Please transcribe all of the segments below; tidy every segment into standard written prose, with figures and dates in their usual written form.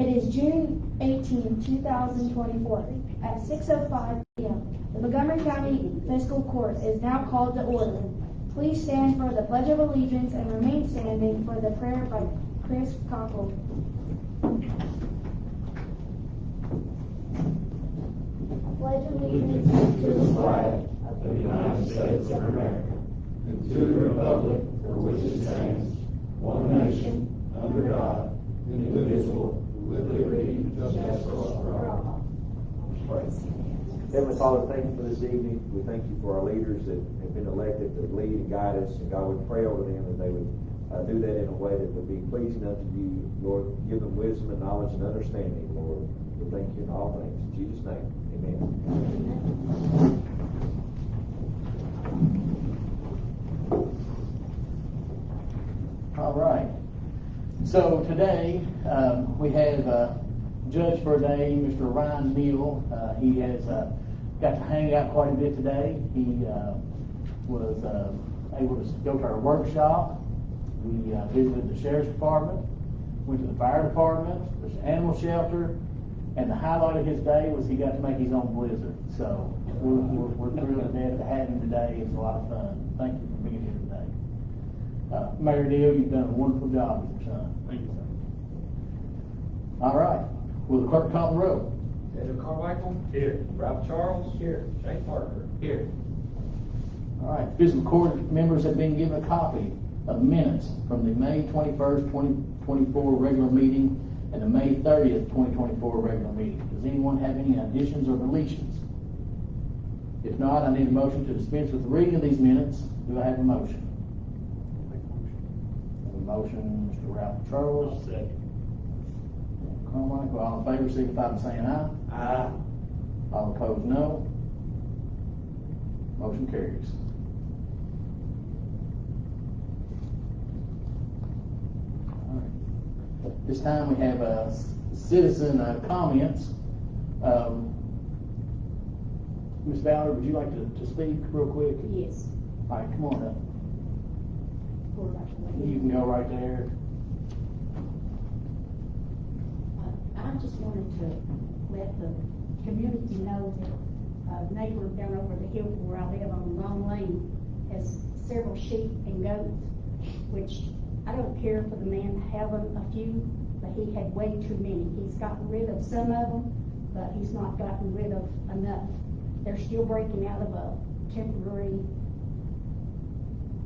It is June 18, 2024 at 6:05 p.m. The Montgomery County Fiscal Court is now called to order. Please stand for the Pledge of Allegiance and remain standing for the prayer by Chris Cockle. Pledge allegiance to the flag of the United States of America and to the republic for which it stands, one nation, under God, indivisible, with liberty and justice for all. Heavenly Father, thank you for this evening. We thank you for our leaders that have been elected to lead and guide us. And God, we pray over them that they would do that in a way that would be pleasing unto you. Lord, give them wisdom and knowledge and understanding, Lord. We thank you in all things. In Jesus' name, amen. All right. So today we have judge for a day, Mr. Ryan Neal. He has got to hang out quite a bit today. He was able to go to our workshop. We visited the sheriff's department, went to the fire department, the animal shelter, and the highlight of his day was he got to make his own blizzard. So we're thrilled to death to have him today. It's a lot of fun. Thank you for being here today. Mayor Neal, you've done a wonderful job with your son. Thank you, sir. All right. Will the clerk call the roll? David Carmichael. Here. Ralph Charles. Here. Shane Parker. Here. All right. Fiscal court members have been given a copy of minutes from the May 21st, 2024 regular meeting and the May 30th, 2024 regular meeting. Does anyone have any additions or deletions? If not, I need a motion to dispense with the reading of these minutes. Do I have a motion? Motion, Mr. Ralph Charles. Second. Carmichael, all in favor, signify by saying aye. Aye. All opposed, no. Motion carries. All right. This time we have citizen comments. Ms. Ballard, would you like to speak real quick? Yes. All right, come on up. You can go right there. I just wanted to let the community know that a neighbor down over the hill where I live on Long Lane has several sheep and goats, which I don't care for the man having a few, but he had way too many. He's gotten rid of some of them, but he's not gotten rid of enough. They're still breaking out of a temporary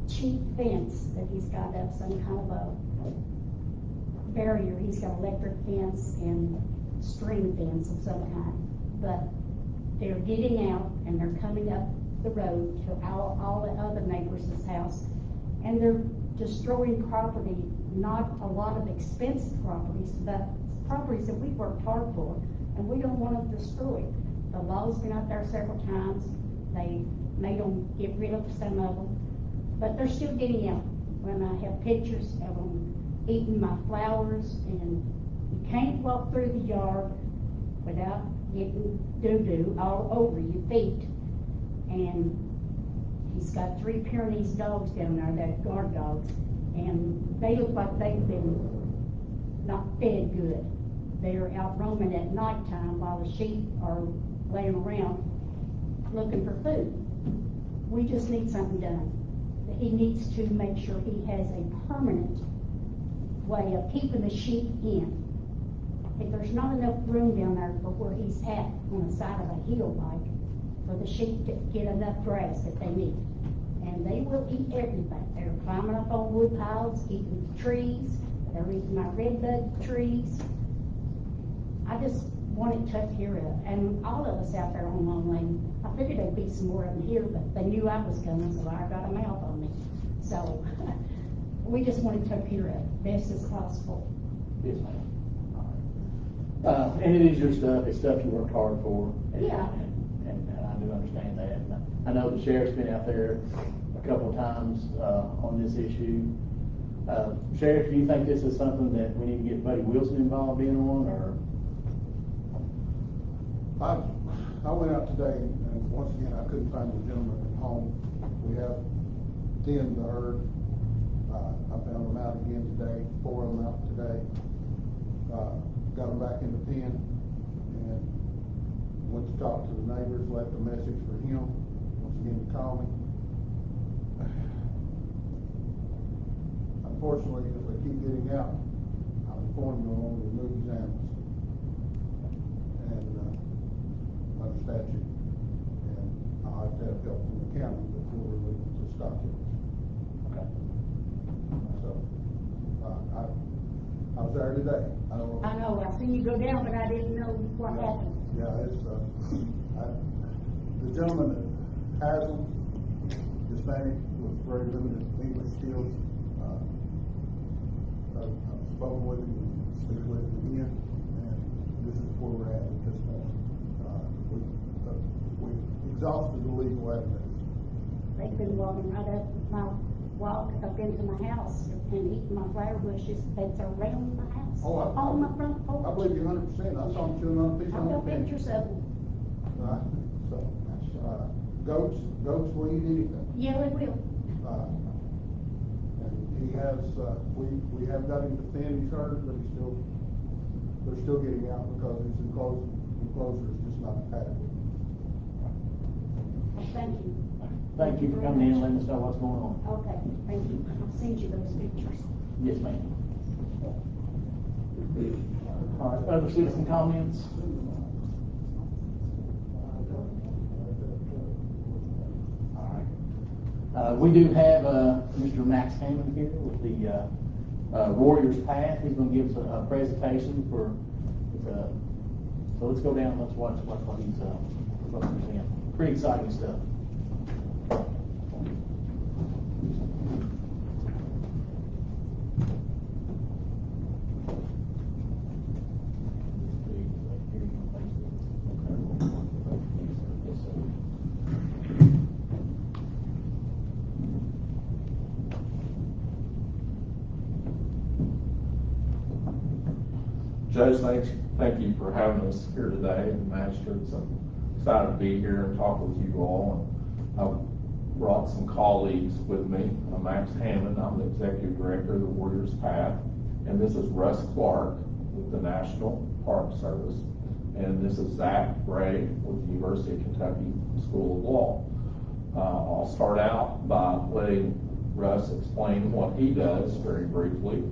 cheap fence that he's got up, some kind of a barrier. He's got electric fence and string fence of some kind. But they're getting out and they're coming up the road to all the other neighbors' house, and they're destroying property, not a lot of expensive properties, but properties that we worked hard for, and we don't want them destroyed. The law's been out there several times. They made them get rid of some of them, but they're still getting out. When I have pictures of them eating my flowers, and you can't walk through the yard without getting doo-doo all over your feet. And he's got 3 Pyrenees dogs down there, that guard dogs, and they look like they've been not fed good. They're out roaming at nighttime while the sheep are laying around looking for food. We just need something done. He needs to make sure he has a permanent way of keeping the sheep in. If there's not enough room down there for where he's at on the side of a hill, like, for the sheep to get enough grass that they need. And they will eat everything. They're climbing up on wood piles, eating trees, they're eating my redbud trees. I just want it took care of. And all of us out there on Long Lane, I figured there'd be some more of them here, but they knew I was coming, so I got a mouth on me. So we just want it took care of best as possible. Yes, ma'am. And it is your stuff. It's stuff you worked hard for. And, Yeah. And I do understand that. And I know the sheriff's been out there a couple of times on this issue. Sheriff, do you think this is something that we need to get Buddy Wilson involved in on, or? I went out today, and once again, I couldn't find the gentleman at home. We have 10 the herd. I found them out again today, 4 of them out today. got him back in the pen, and went to talk to the neighbors, left a message for him, once again to call me. Unfortunately, if they keep getting out, I'm informed no longer remove these animals. And, under statute, and I'll have to have help from the county before we're moving to stop it. Okay. So, I was there today. I don't know. I know, I seen you go down, but I didn't know what happened. Yeah, it's, the gentleman that has them, Hispanic, with very limited English skills. I've spoken with him, and speak with him again, and this is where we're at this point. We exhausted the legal avenues. They've been walking right up my walk up into my house and eating my flower bushes that's around my house, on my front porch. I believe you 100%. I saw him chewing on a piece I've of got pen. pictures of them. Right, so, goats will eat anything. Yeah, they will. And he has, we have got him to thin, he's heard, but they're still getting out because his enclosure is just not adequate. Thank you. Thank you for coming in and letting us know what's going on. Okay, thank you. I'll send you those pictures. Yes, ma'am. All right, other citizen comments? All right. We do have, Mr. Max Hammond here with the, Warriors Path. He's gonna give us a presentation for, so let's go down and let's watch what he's, saying. Pretty exciting stuff. Judge, thank you for having us here today, and magistrates. I'm excited to be here and talk with you all. And I've brought some colleagues with me. I'm Max Hammond. I'm the Executive Director of the Warriors Path. And this is Russ Clark with the National Park Service. And this is Zach Bray with the University of Kentucky School of Law. I'll start out by letting Russ explain what he does very briefly.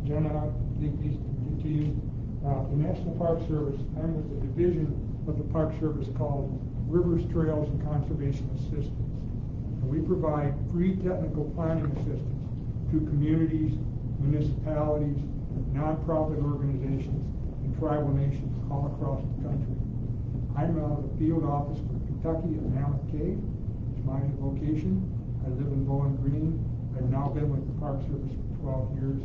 Gentlemen, I'm pleased to speak to you. The National Park Service, I'm with the division of the Park Service called Rivers, Trails, and Conservation Assistance. And we provide free technical planning assistance to communities, municipalities, nonprofit organizations, and tribal nations all across the country. I'm out of the field office for Kentucky at Mammoth Cave. It's my location. I live in Bowling Green. I've now been with the Park Service for 12 years.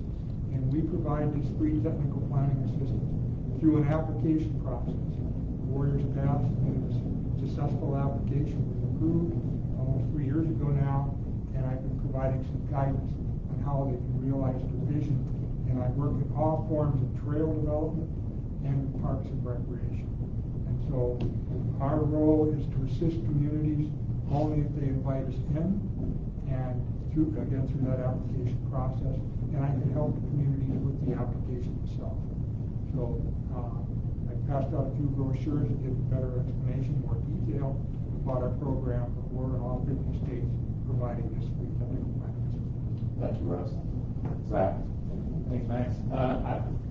And we provide this free technical planning assistance through an application process. Warriors Path is a successful application, was approved almost 3 years ago now, and I've been providing some guidance on how they can realize their vision. And I work in all forms of trail development and parks and recreation. And so our role is to assist communities only if they invite us in, and through that application process, and I can help the communities with the application itself. So I passed out a few brochures that give a better explanation, more detail about our program, but we're in all 50 states providing this free technical planning assistance. Thank you, Russ. Zach. Thanks, Max.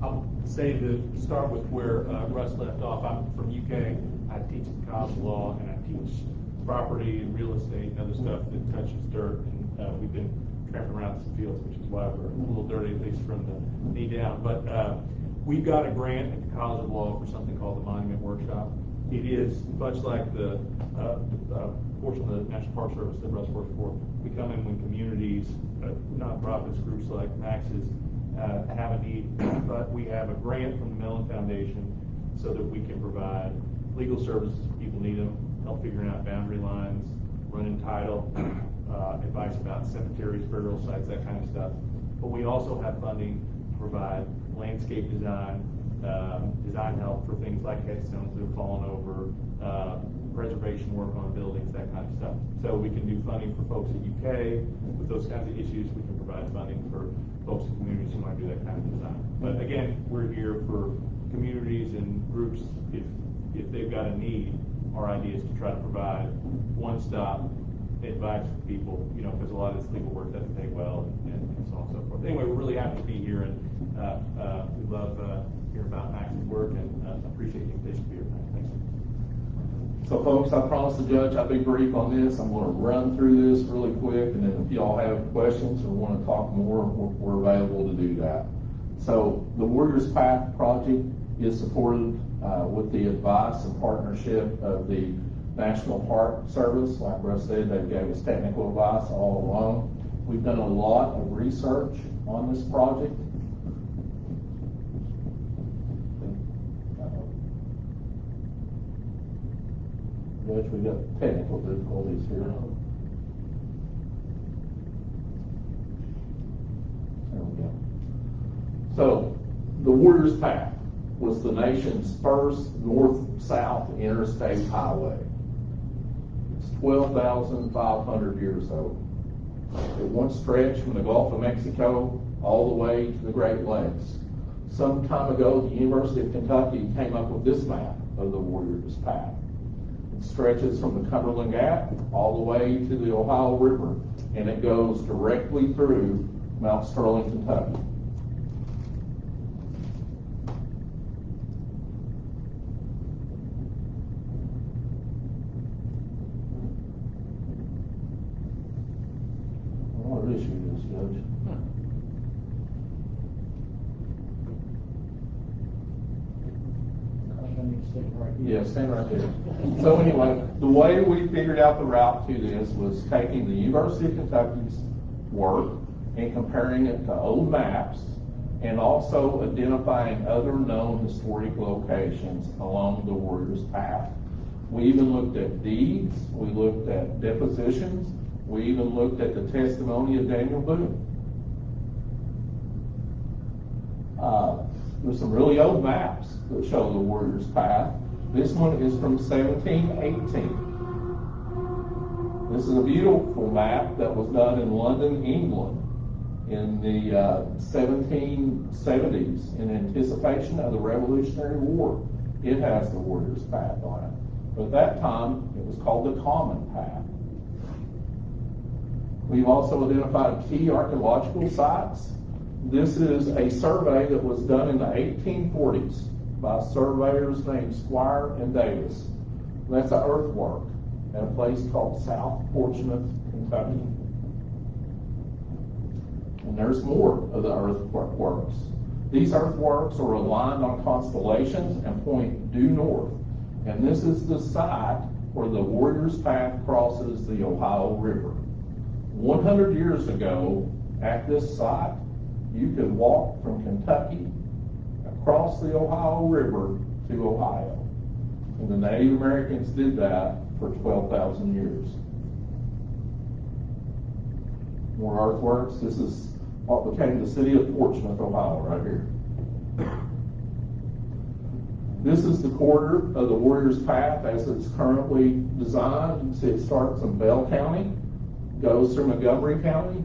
I'll say to start with where Russ left off. I'm from UK. I teach at the College of Law, and I teach property and real estate and other stuff that touches dirt. And we've been tramping around some fields, which is why we're a little dirty, at least from the knee down. But we've got a grant at the College of Law for something called the Monument Workshop. It is much like the portion of the National Park Service that Russ works for. We come in when communities, nonprofits, groups like Max's have a need, but we have a grant from the Mellon Foundation so that we can provide legal services if people need them, help figuring out boundary lines, running title, advice about cemeteries, burial sites, that kind of stuff. But we also have funding to provide landscape design, design help for things like headstones that have fallen over, preservation work on buildings, that kind of stuff. So we can do funding for folks at UK with those kinds of issues. We can provide funding for folks in communities who want to do that kind of design. But again, we're here for communities and groups. If they've got a need, our idea is to try to provide one-stop advice for people, because a lot of this legal work doesn't pay well and so on and so forth. Anyway, we're really happy to be here, and we love hearing about Max's work, and appreciate the invitation to be here tonight. Thanks. So folks, I promised the judge I'd be brief on this. I'm going to run through this really quick, and then if y'all have questions or want to talk more, we're available to do that. So the Warriors Path project is supported with the advice and partnership of the National Park Service. Like Russ said, they gave us technical advice all along. We've done a lot of research on this project. Judge, we got technical difficulties here. There we go. So, the Warriors Path was the nation's first north-south interstate highway. It's 12,500 years old. It once stretched from the Gulf of Mexico all the way to the Great Lakes. Some time ago, the University of Kentucky came up with this map of the Warriors Path. It stretches from the Cumberland Gap all the way to the Ohio River, and it goes directly through Mount Sterling, Kentucky. What an issue it is, Judge. Yeah, stand right there. So anyway, the way we figured out the route to this was taking the University of Kentucky's work and comparing it to old maps, and also identifying other known historic locations along the Warriors Path. We even looked at deeds, we looked at depositions, we even looked at the testimony of Daniel Boone. There's some really old maps that show the Warriors Path. This one is from 1718. This is a beautiful map that was done in London, England in the 1770s in anticipation of the Revolutionary War. It has the Warriors Path on it. But at that time, it was called the Common Path. We've also identified key archaeological sites. This is a survey that was done in the 1840s by surveyors named Squire and Davis. That's an earthwork at a place called South Portsmouth, Kentucky. And there's more of the earthworks. These earthworks are aligned on constellations and point due north. And this is the site where the Warriors Path crosses the Ohio River. 100 years ago, at this site, you could walk from Kentucky across the Ohio River to Ohio. And the Native Americans did that for 12,000 years. More earthworks. This is what became the city of Portsmouth, Ohio, right here. This is the corridor of the Warriors Path as it's currently designed. You can see it starts in Bell County, goes through Montgomery County,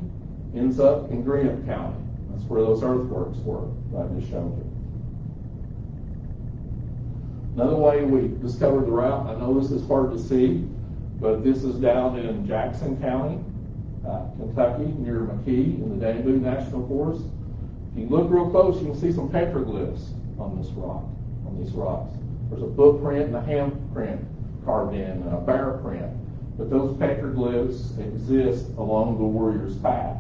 ends up in Greenup County. That's where those earthworks were that I just showed you. Another way we discovered the route, I know this is hard to see, but this is down in Jackson County, Kentucky, near McKee in the Daniel Boone National Forest. If you look real close, you can see some petroglyphs on this rock, on these rocks. There's a footprint and a handprint carved in, and a bear print. But those petroglyphs exist along the Warriors Path.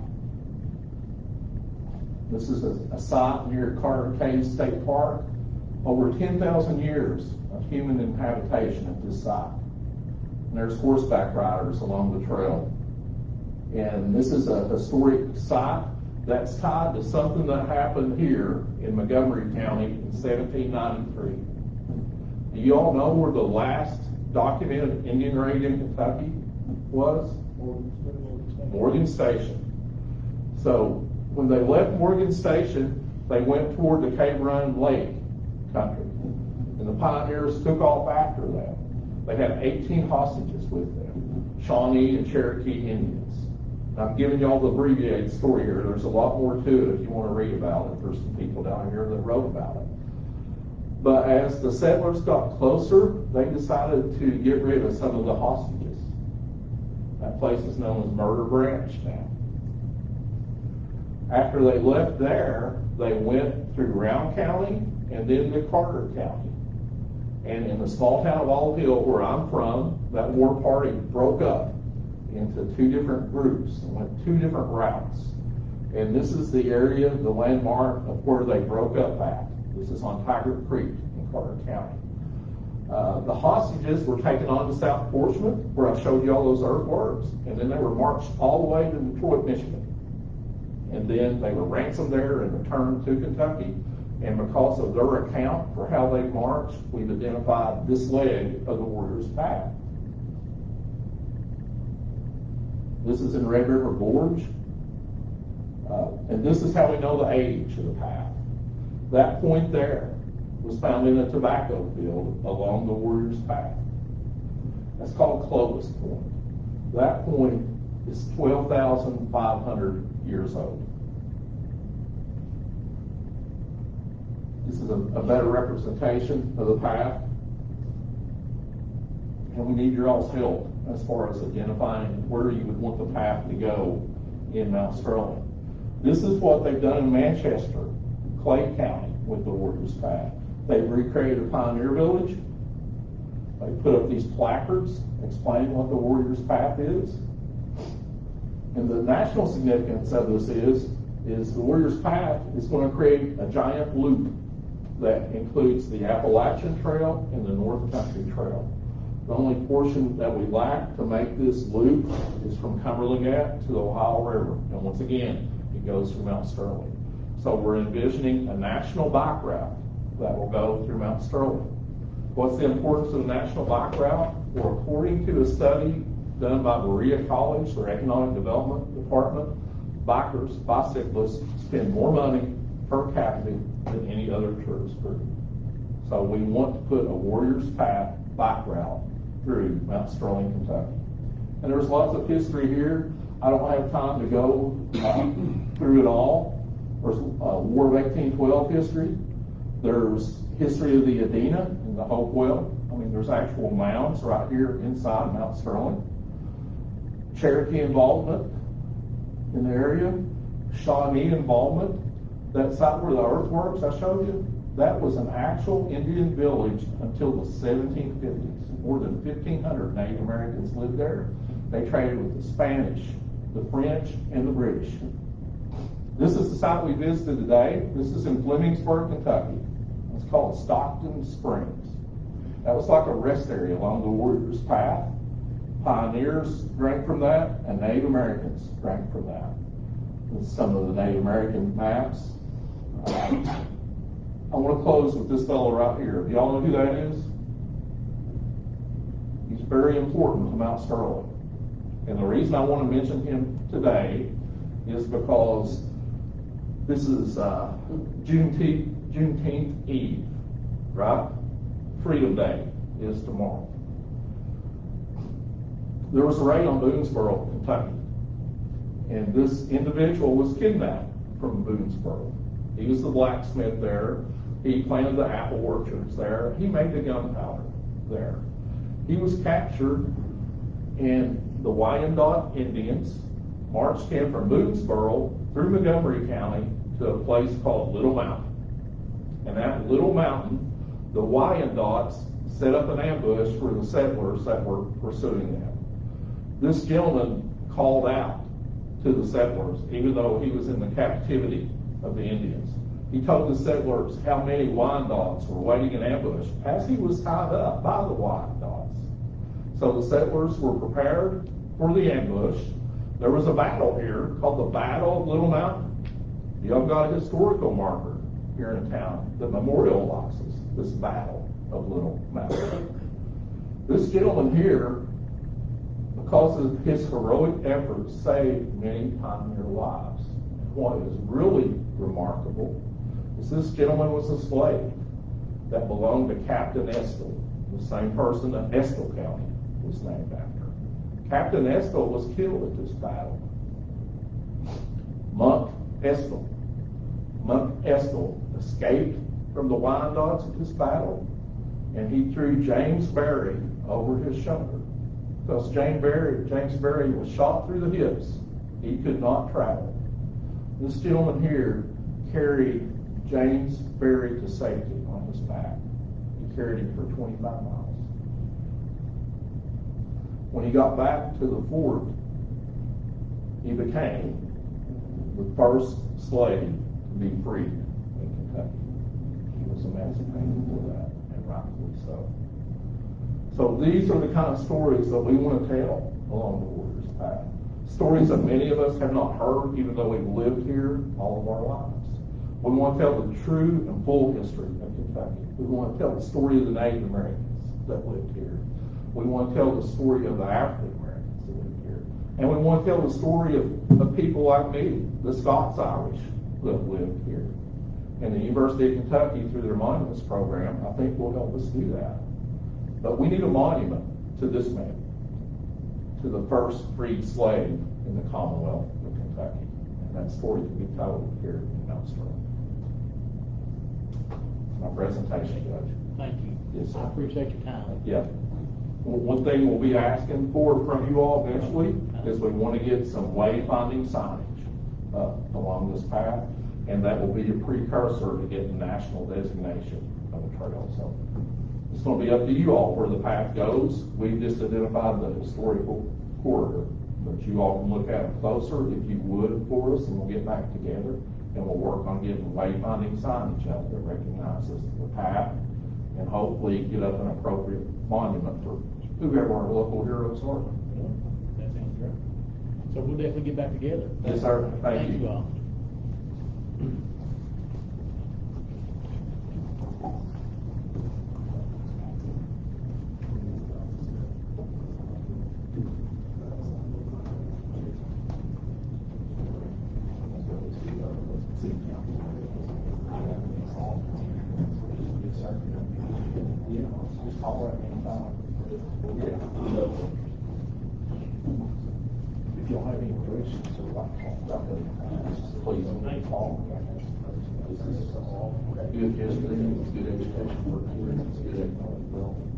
This is a site near Carter Cave State Park. Over 10,000 years of human inhabitation at this site. And there's horseback riders along the trail. And this is a historic site that's tied to something that happened here in Montgomery County in 1793. Do you all know where the last documented Indian raid in Kentucky was? Morgan Station. So when they left Morgan Station, they went toward the Cave Run Lake country. And the pioneers took off after them. They had 18 hostages with them, Shawnee and Cherokee Indians. I'm giving y'all the abbreviated story here. There's a lot more to it if you want to read about it. There's some people down here that wrote about it. But as the settlers got closer, they decided to get rid of some of the hostages. That place is known as Murder Branch now. After they left there, they went through Round County and then to Carter County. And in the small town of Olive Hill, where I'm from, that war party broke up into two different groups and went two different routes. And this is the area, the landmark of where they broke up at. This is on Tiger Creek in Carter County. The hostages were taken on to South Portsmouth, where I showed you all those earthworks, and then they were marched all the way to Detroit, Michigan. And then they were ransomed there and returned to Kentucky. And because of their account for how they marched, we've identified this leg of the Warrior's Path. This is in Red River Gorge. And this is how we know the age of the path. That point there was found in a tobacco field along the Warrior's Path. That's called Clovis Point. That point is 12,500 years old. This is a better representation of the path. And we need your all's help as far as identifying where you would want the path to go in Mount Sterling. This is what they've done in Manchester, Clay County, with the Warrior's Path. They've recreated a pioneer village. They put up these placards explaining what the Warrior's Path is. And the national significance of this is the Warrior's Path is going to create a giant loop that includes the Appalachian Trail and the North Country Trail. The only portion that we lack to make this loop is from Cumberland Gap to the Ohio River. And once again, it goes through Mount Sterling. So we're envisioning a national bike route that will go through Mount Sterling. What's the importance of the national bike route? Well, according to a study done by Berea College, their economic development department, bikers, bicyclists spend more money per capita than any other tourist group. So we want to put a Warrior's Path bike route through Mount Sterling, Kentucky. And there's lots of history here. I don't have time to go through it all. There's War of 1812 history. There's history of the Adena and the Hopewell. I mean, there's actual mounds right here inside Mount Sterling. Cherokee involvement in the area. Shawnee involvement. That site where the earthworks I showed you, that was an actual Indian village until the 1750s. More than 1,500 Native Americans lived there. They traded with the Spanish, the French, and the British. This is the site we visited today. This is in Flemingsburg, Kentucky. It's called Stockton Springs. That was like a rest area along the Warrior's Path. Pioneers drank from that, and Native Americans drank from that. This is some of the Native American maps. I want to close with this fellow right here. Do y'all know who that is? He's very important to Mount Sterling. And the reason I want to mention him today is because this is Juneteenth Eve, right? Freedom Day is tomorrow. There was a raid on Boonesboro, Kentucky. And this individual was kidnapped from Boonesboro. He was the blacksmith there. He planted the apple orchards there. He made the gunpowder there. He was captured, and the Wyandotte Indians marched him from Boonesboro through Montgomery County to a place called Little Mountain. And at Little Mountain, the Wyandottes set up an ambush for the settlers that were pursuing them. This gentleman called out to the settlers, even though he was in the captivity of the Indians. He told the settlers how many Wyandottes were waiting in ambush as he was tied up by the Wyandottes. So the settlers were prepared for the ambush. There was a battle here called the Battle of Little Mountain. Y'all got a historical marker here in town that memorializes this Battle of Little Mountain. This gentleman here, because of his heroic efforts, saved many pioneer lives. What is really remarkable is this gentleman was a slave that belonged to Captain Estill. the same person that Estill County was named after. Captain Estill was killed at this battle. Monk Estill escaped from the Wyandottes at this battle, and he threw James Berry over his shoulder. Because James Berry was shot through the hips. He could not travel. This gentleman here carried James Berry to safety on his back. He carried him for 25 miles. When he got back to the fort, he became the first slave to be freed in Kentucky. He was emancipated for that, and rightfully so. So these are the kind of stories that we want to tell along the Warrior's Path. Stories that many of us have not heard, even though we've lived here all of our lives. We want to tell the true and full history of Kentucky. We want to tell the story of the Native Americans that lived here. We want to tell the story of the African Americans that lived here. And we want to tell the story of people like me, the Scots-Irish that lived here. And the University of Kentucky, through their monuments program, I think will help us do that. But we need a monument to this man, to the first freed slave in the Commonwealth of Kentucky. And that story can be told here in Mount Sterling. My presentation, Judge. Thank you. Yes, sir. I appreciate your time. Yeah. Well, one thing we'll be asking for from you all eventually is we want to get some wayfinding signage along this path, and that will be a precursor to getting national designation of the trail. So it's going to be up to you all where the path goes. We've just identified the historical corridor, but you all can look at it closer if you would for us, and we'll get back together and we'll work on getting wayfinding signage out that recognizes the path, and hopefully get up an appropriate monument for whoever our local heroes are. That sounds great. So we'll definitely get back together. Yes, sir. Thank you. all. If you don't have any questions or like about the please call. Good history, it's good education for kids, it's good economic development.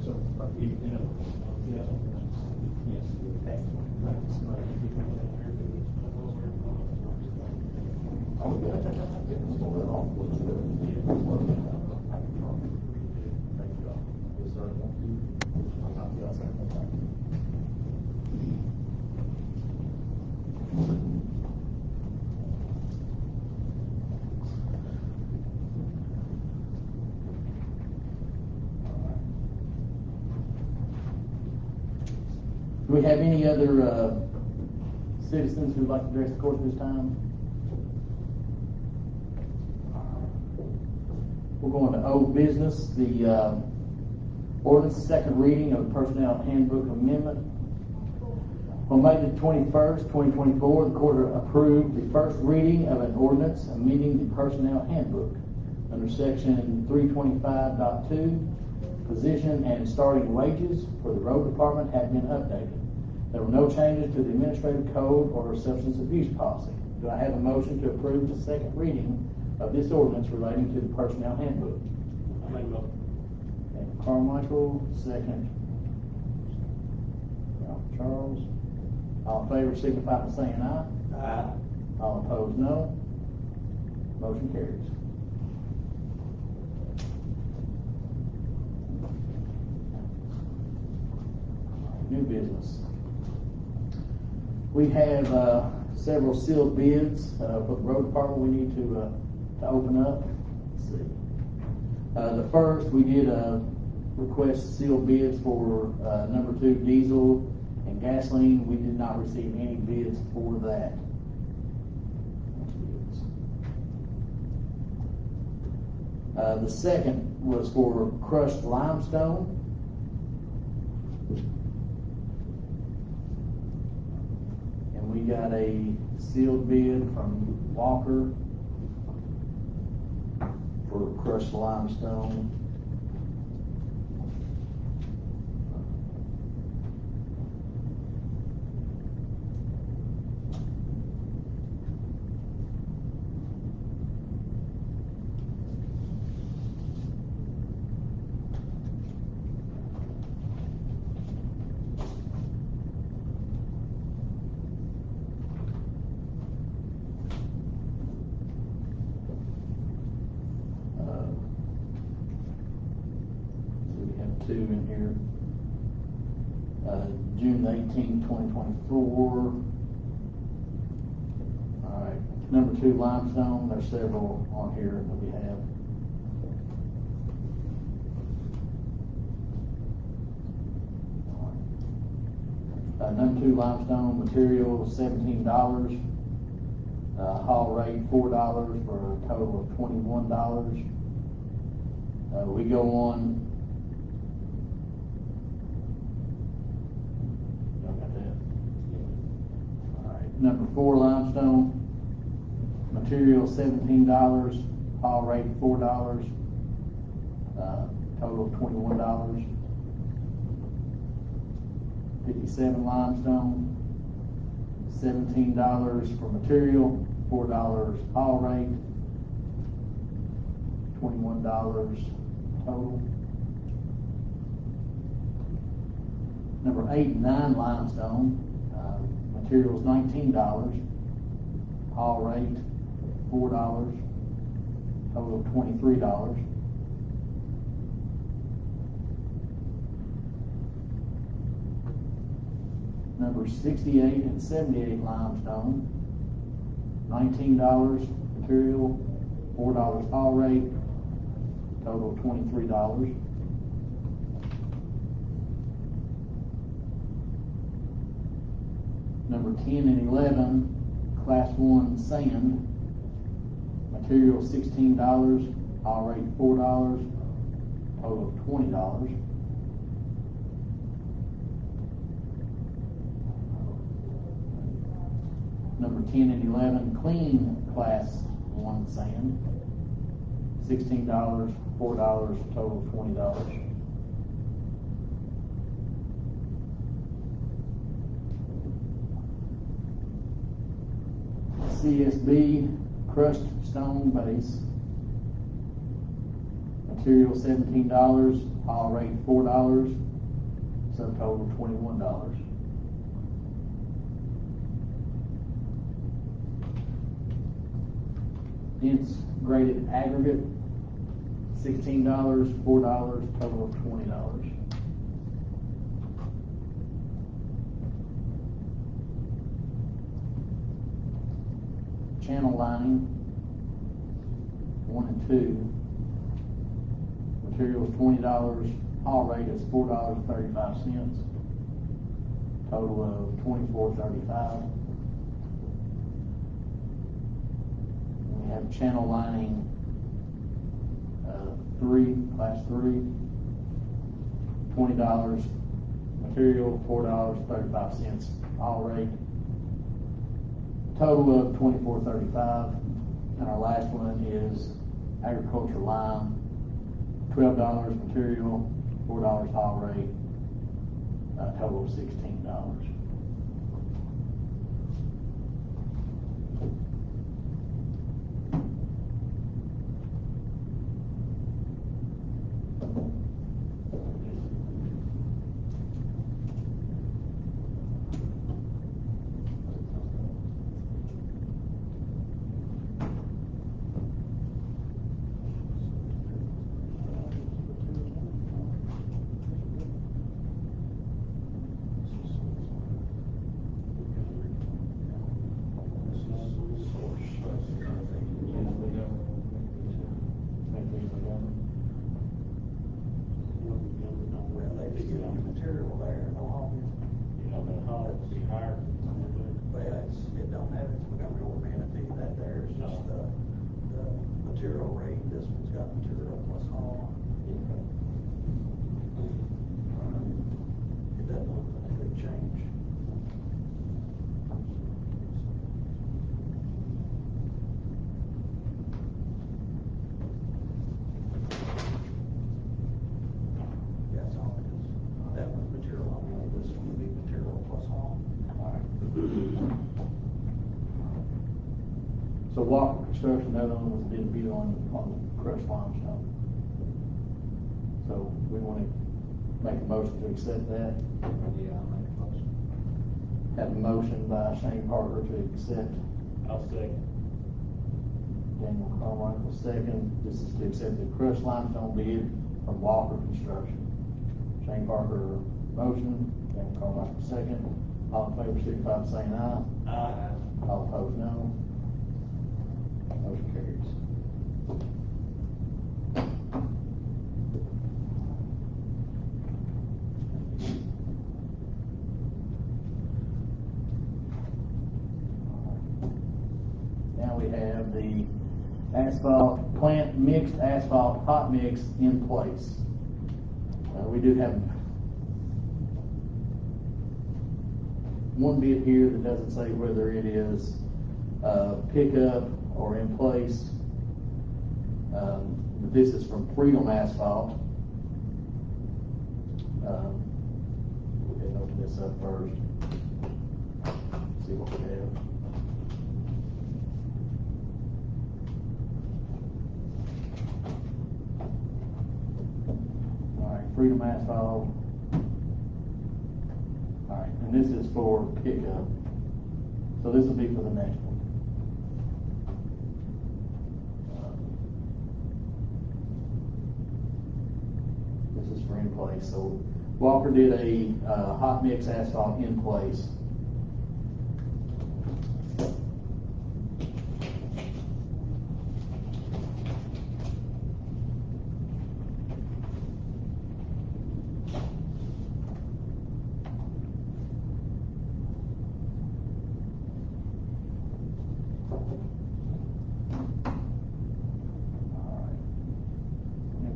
So, you know, I'm good. It's going on. Thank you all. Yes, sir. Do we have any other citizens who'd like to address the court at this time? We're going to old business, the ordinance second reading of the Personnel Handbook Amendment. On May the 21st, 2024, the court approved the first reading of an ordinance amending the Personnel Handbook under section 325.2. Position and starting wages for the road department have been updated. There were no changes to the administrative code or substance abuse policy. Do I have a motion to approve the second reading of this ordinance relating to the personnel handbook? I make a motion. Okay, Carmichael, second. Charles. All in favor signify by saying aye. Aye. All opposed, no. Motion carries. New business. We have several sealed bids for the road department we need to open up. Let's see. The first, we did request sealed bids for number 2 diesel and gasoline. We did not receive any bids for that. The second was for crushed limestone. And we got a sealed bid from Walker for for crushed limestone. Two in here. June 18, 2024. All right, number 2 limestone. There's several on here that we have. Number 2 limestone material $17. Haul rate $4 for a total of $21. We go on. Number 4 limestone, material $17, haul rate $4, total of $21. 57 limestone, $17 for material, $4 haul rate, $21 total. Number 8 and 9 limestone. Materials $19, haul rate $4, total of $23. Number 68 and 78 limestone, $19 material, $4 haul rate, total of $23. Number 10 and 11, class 1 sand, material $16, haul rate $4, total of $20. Number 10 and 11, clean class 1 sand, $16, $4, total of $20. CSB crushed stone base, material $17, haul rate $4, subtotal $21. Dense graded aggregate $16, $4, total of $20. Channel lining 1 and 2, materials $20, haul rate is $4.35, total of $24.35. We have channel lining 3, class 3, $20, material $4.35, haul rate, total of $24.35. And our last one is agriculture lime, $12 material, $4 haul rate, total of $16. Material rate, this one's got material plus haul. It doesn't look like a big change. So Walker Construction, the other one was did bid on crushed limestone. So we want to make a motion to accept that. Yeah, I'll make a motion. Have a motion by Shane Parker to accept. I'll second. Daniel Carmichael, second. This is to accept the crushed limestone bid from Walker Construction. Shane Parker, motion. Daniel Carmichael, second. All in favor, signify by saying aye. Aye. All opposed, no. Motion carries. Now we have the asphalt plant mixed asphalt hot mix in place. We do have one bid here that doesn't say whether it is pickup or in place. But this is from Freedom Asphalt. We'll go ahead and open this up first. See what we have. All right, Freedom Asphalt. All right, and this is for pickup. So this will be for the next one. This is for in place. So Walker did a hot mix asphalt in place.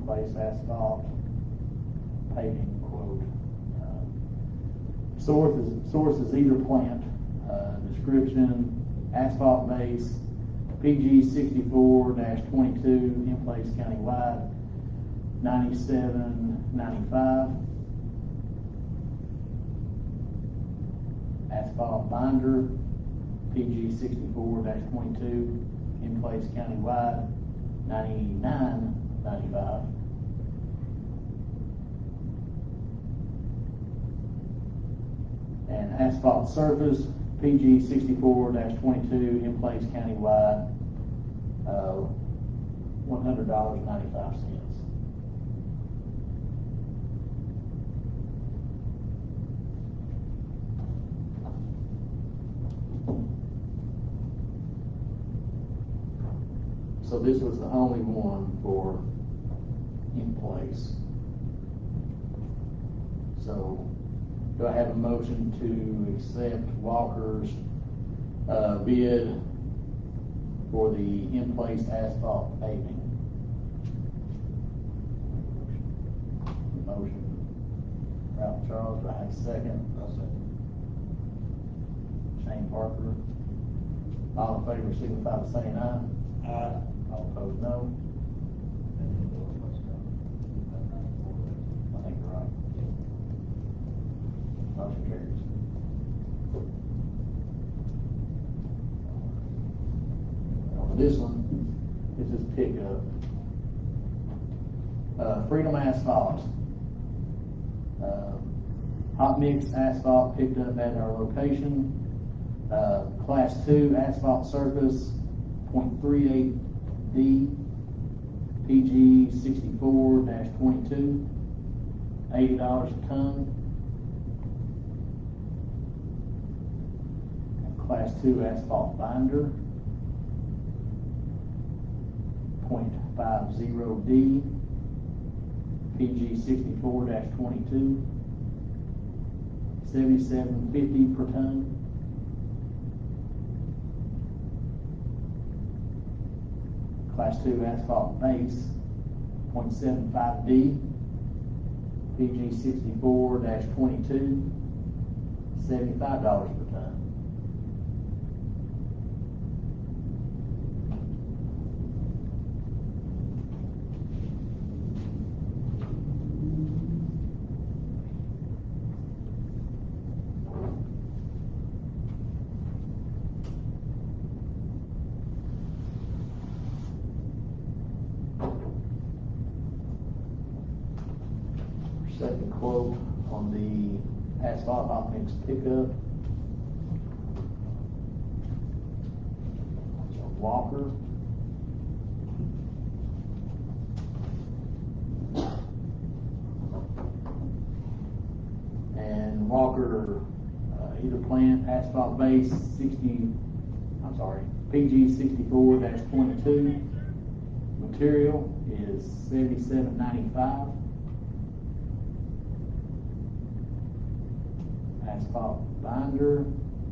Place asphalt paving quote. Source is either plant. Description: asphalt base, PG 64-22, in place countywide, 97.95. Asphalt binder, PG 64-22, in place countywide, 99.95. And asphalt surface, PG 64-22, in place countywide, $100.95. So this was the only one for in place. So do I have a motion to accept Walker's bid for the in-place asphalt paving? Motion, Ralph Charles, do I have a second? I'll second. Shane Parker. All in favor, signify by saying aye. Aye. All opposed, no. I think you're right. Motion carries. Now for this one, this is pickup. Freedom Asphalt. Hot mix asphalt picked up at our location. Class 2 asphalt surface, 0.38D, PG 64-22, $80 a ton. Class 2 asphalt binder, 0.50D, PG 64-22, $77.50 per ton. Class 2 asphalt base, 0.75D, PG 64-22, $75 per ton. accept the quote on the asphalt hot mix pickup. Walker. And Walker, either plant asphalt base PG 64-22. Material is $77.95. Asphalt binder,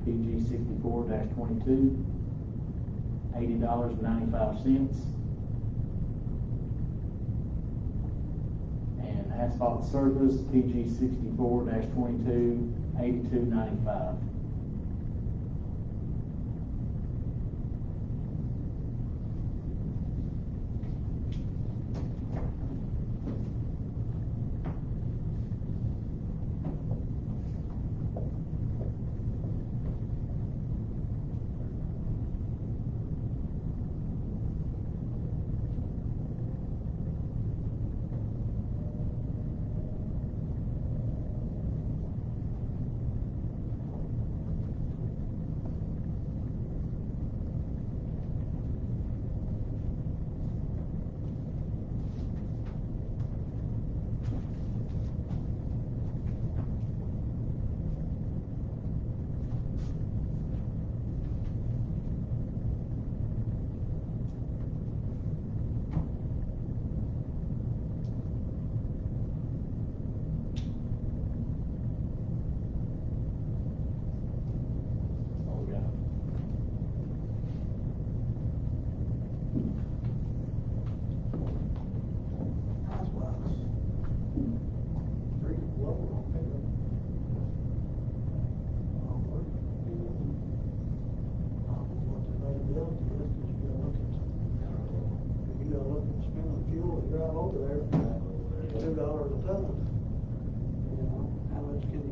PG 64-22, $80.95. And asphalt surface, PG 64-22, $82.95.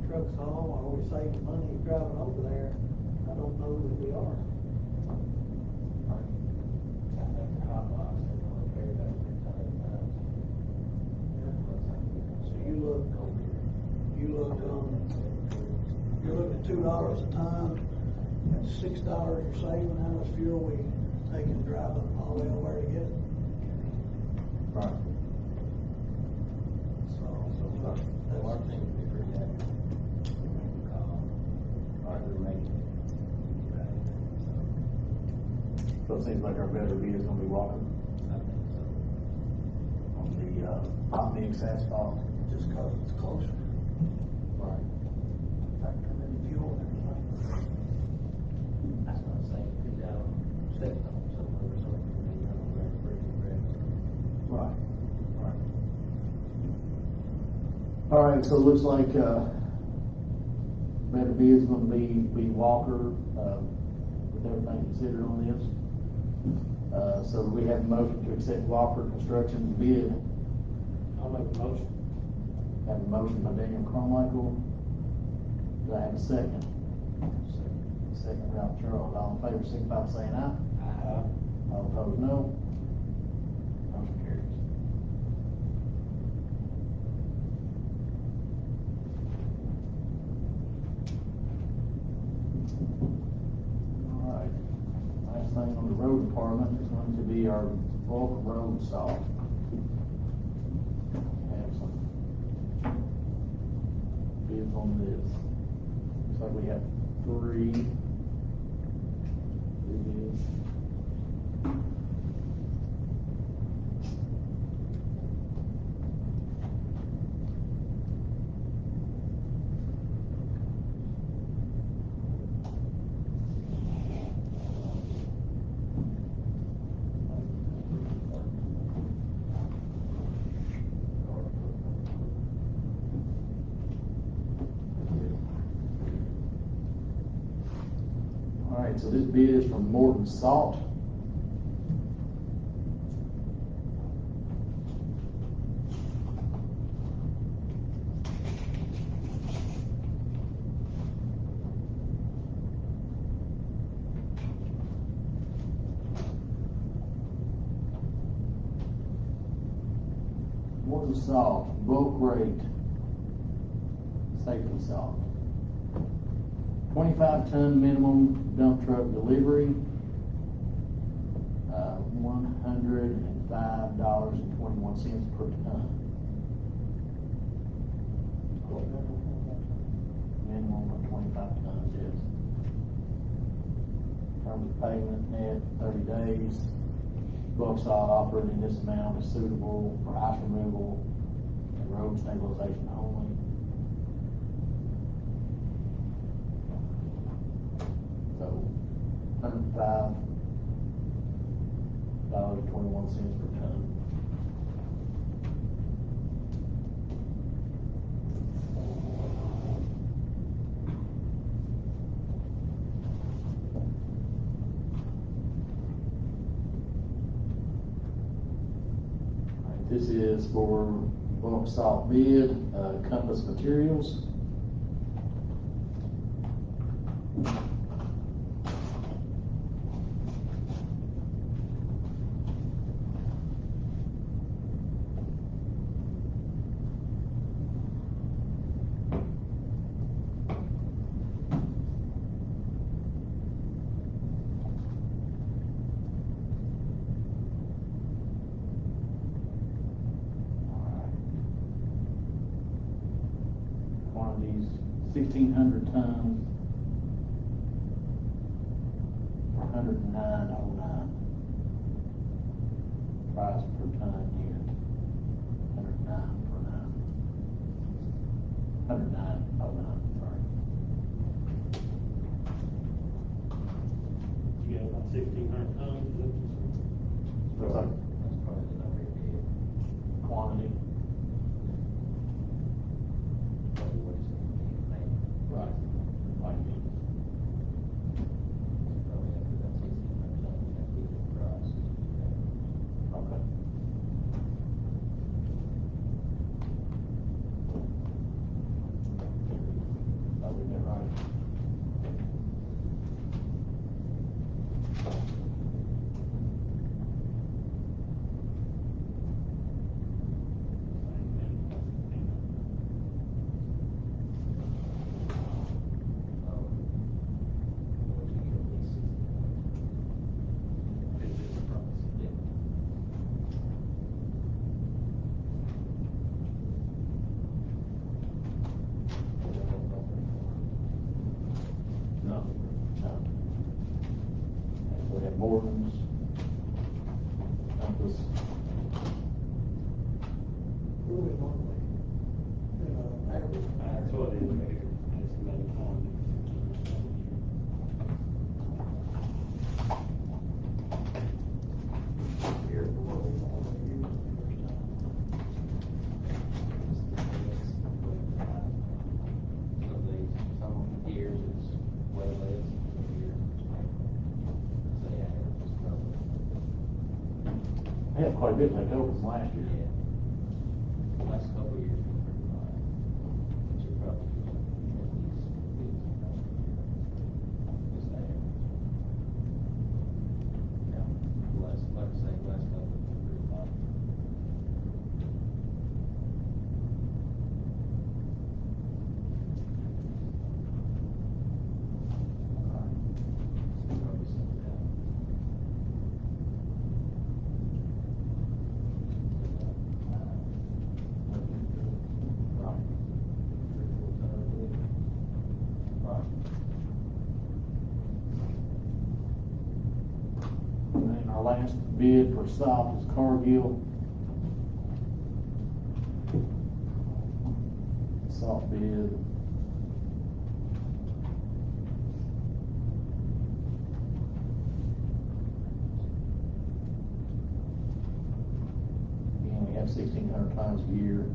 Trucks haul, are we saving money driving over there? I don't know that we are. So you're looking at $2 a ton, that's $6 you're saving. How much fuel we taking driving all the way over there to get it? Right. That's one thing. So it seems like our better bid is gonna be Walker. On the hot mix asphalt. Just cause it's closer. Right. Factor in the fuel and everything. That's what I'm saying, put that on, set it on somewhere, so it can be on there pretty quick. Right. Right. All right, so it looks like, better bid is gonna be Walker, with everything considered on this. So we have a motion to accept Walker Construction's bid. I'll make a motion. Have a motion by Daniel Carmichael. Do I have a second? Second, Ralph Charles. All in favor, signify by saying aye. Aye. All opposed, no. Motion carries. All right. Last thing on the road department is going to be our bulk road salt. Have some bids on this. Looks like we have three bids. All right, so this bid is from Morton Salt. Morton Salt, bulk rate safety salt. 25-ton minimum dump truck delivery, $105.21 per ton. Minimum of 25 tons, yes. Terms of payment, net 30 days. Bulk salt offered in this amount is suitable for ice removal and road stabilization only. So, $105.21 per ton. This is for bulk salt bid, Compass Materials. Quantities 1,600 tons for $109.09. Price per ton here, $109.09, sorry. You got about 1,600 tons, is that what you Looks like That's probably the number you did. quantity. Probably what it's gonna be, maybe. Right. Might be. Probably after that 1,600 tons, that'd be the price. Okay. Are we there, right? No. No. We have Morgan's, Compass. What do we normally, average? That's what it is right here. That's another quantity. Here, what do we normally use? Some years it's way less, some years it's say average is probably. We had quite a bit left over from last year. Yeah. The last couple of years been pretty high. But you're probably at least 15 a year. Just average. Yeah, last, like I say, last couple have been pretty high. Probably something down. Right. 3-4 tons, I believe. Right. And then our last bid for salt is Cargill. Salt bid. Again, we have 1,600 tons a year.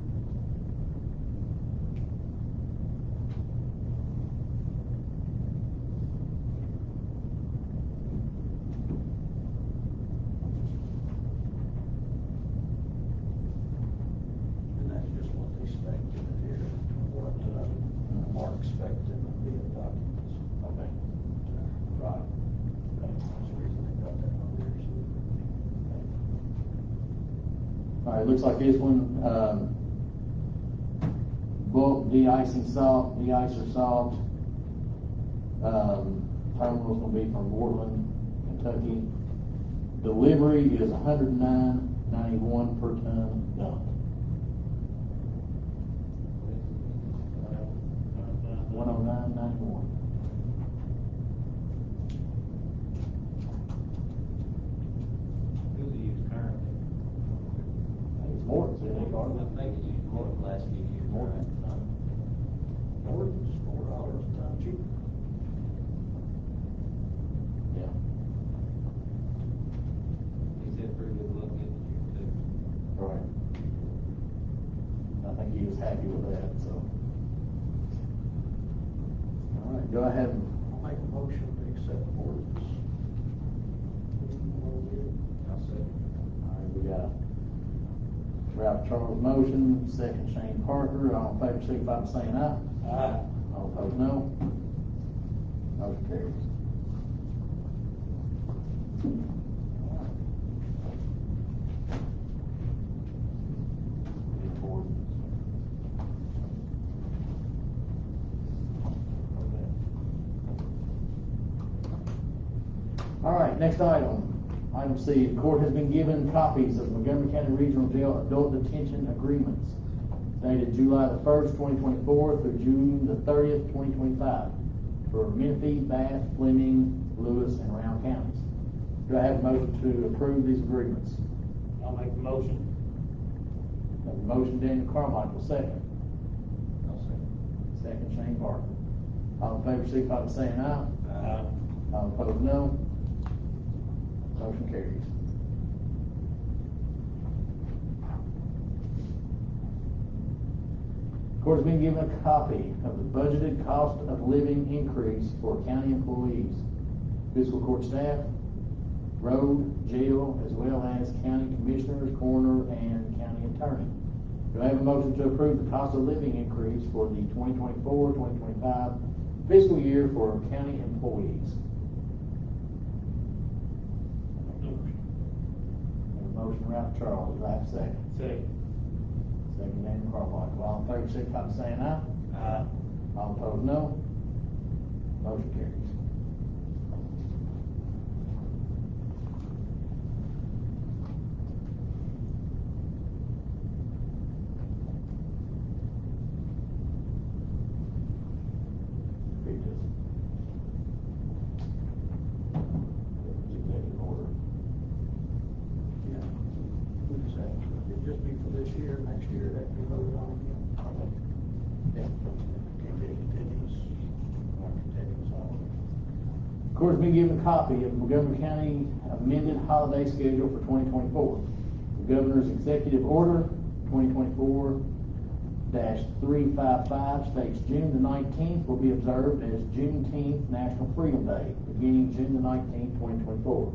And that's just what they expect in here, what, Mark expected in the bid documents. Okay. Right. Okay. That's the reason they got that number here, so. All right, looks like this one, bulk de-icing salt, de-icer salt. Terminal's gonna be from Portland, Kentucky. Delivery is $109.91 per ton dumped. 109.91. Who's it used currently? I think it's Morton's, isn't it, Carter? I think it's used more the last few years. Morton. Morton's $4 a ton cheaper. Yeah. He's had a pretty good look at it here too. Right. I think he was happy with that, so. All right, go ahead and, I'll make a motion to accept Morton's. I'll say. all right, we got Ralph Charles motion, second Shane Parker, all in favor, signify by saying aye. Aye. All opposed, no. Motion carries. All right, next item. Item C, the court has been given copies of Montgomery County Regional Jail Adult Detention Agreements dated July the 1st, 2024 through June the 30th, 2025 for Menifee, Bath, Fleming, Lewis, and Round counties. Do I have a motion to approve these agreements? I'll make the motion. Have a motion, Daniel Carmichael, second. I'll say. Second, Shane Parker. All in favor, signify by saying aye. Aye. All opposed, no. Motion carries. The court has been given a copy of the budgeted cost of living increase for county employees, fiscal court staff, road, jail, as well as county commissioners, coroner, and county attorney. Do I have a motion to approve the cost of living increase for the 2024-2025 fiscal year for county employees? Have a motion, Ralph Charles, do I have a second? Second. Second, Daniel Carmichael. All in favor, signify by saying aye. Aye. All opposed, no. Motion carries. Read this. Executive order. Yeah. We just have, it'd just be for this year, next year, that'd be voted on again. Yeah. Can't be a continuous on. The court has been given a copy of Montgomery County amended holiday schedule for 2024. The governor's executive order 2024-355 states June the 19th will be observed as Juneteenth National Freedom Day, beginning June the 19th, 2024.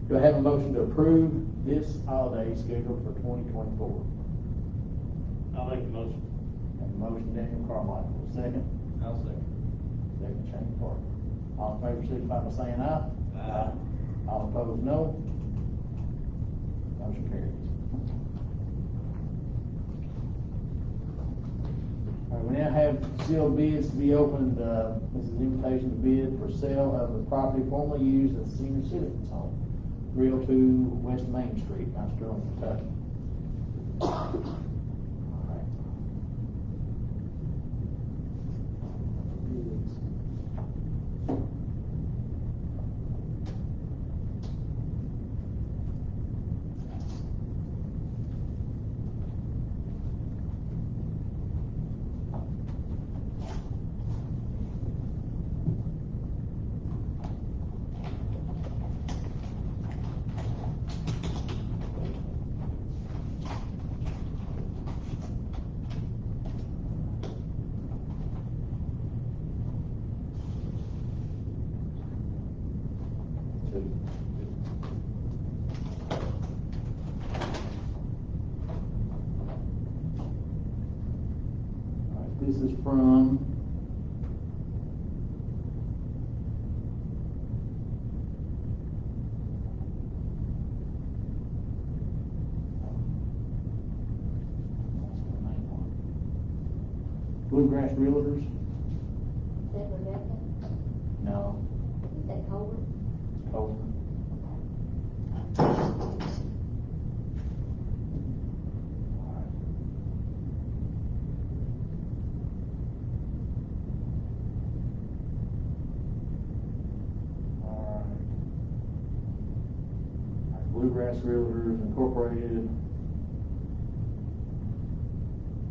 Do I have a motion to approve this holiday schedule for 2024? I'll make the motion. Have a motion, Daniel Carmichael. Second. I'll say. Second, Shane Parker. All in favor, signify by saying aye. Aye. All opposed, no. Motion carries. All right, we now have sealed bids to be opened. This is an invitation to bid for sale of the property formerly used as a senior citizens home, 302 West Main Street, Mount Sterling, Kentucky. All right. Bids. All right, this is from Bluegrass Realtors. Is that Rebecca? No, Is that Culver? over. Bluegrass Realtors Incorporated.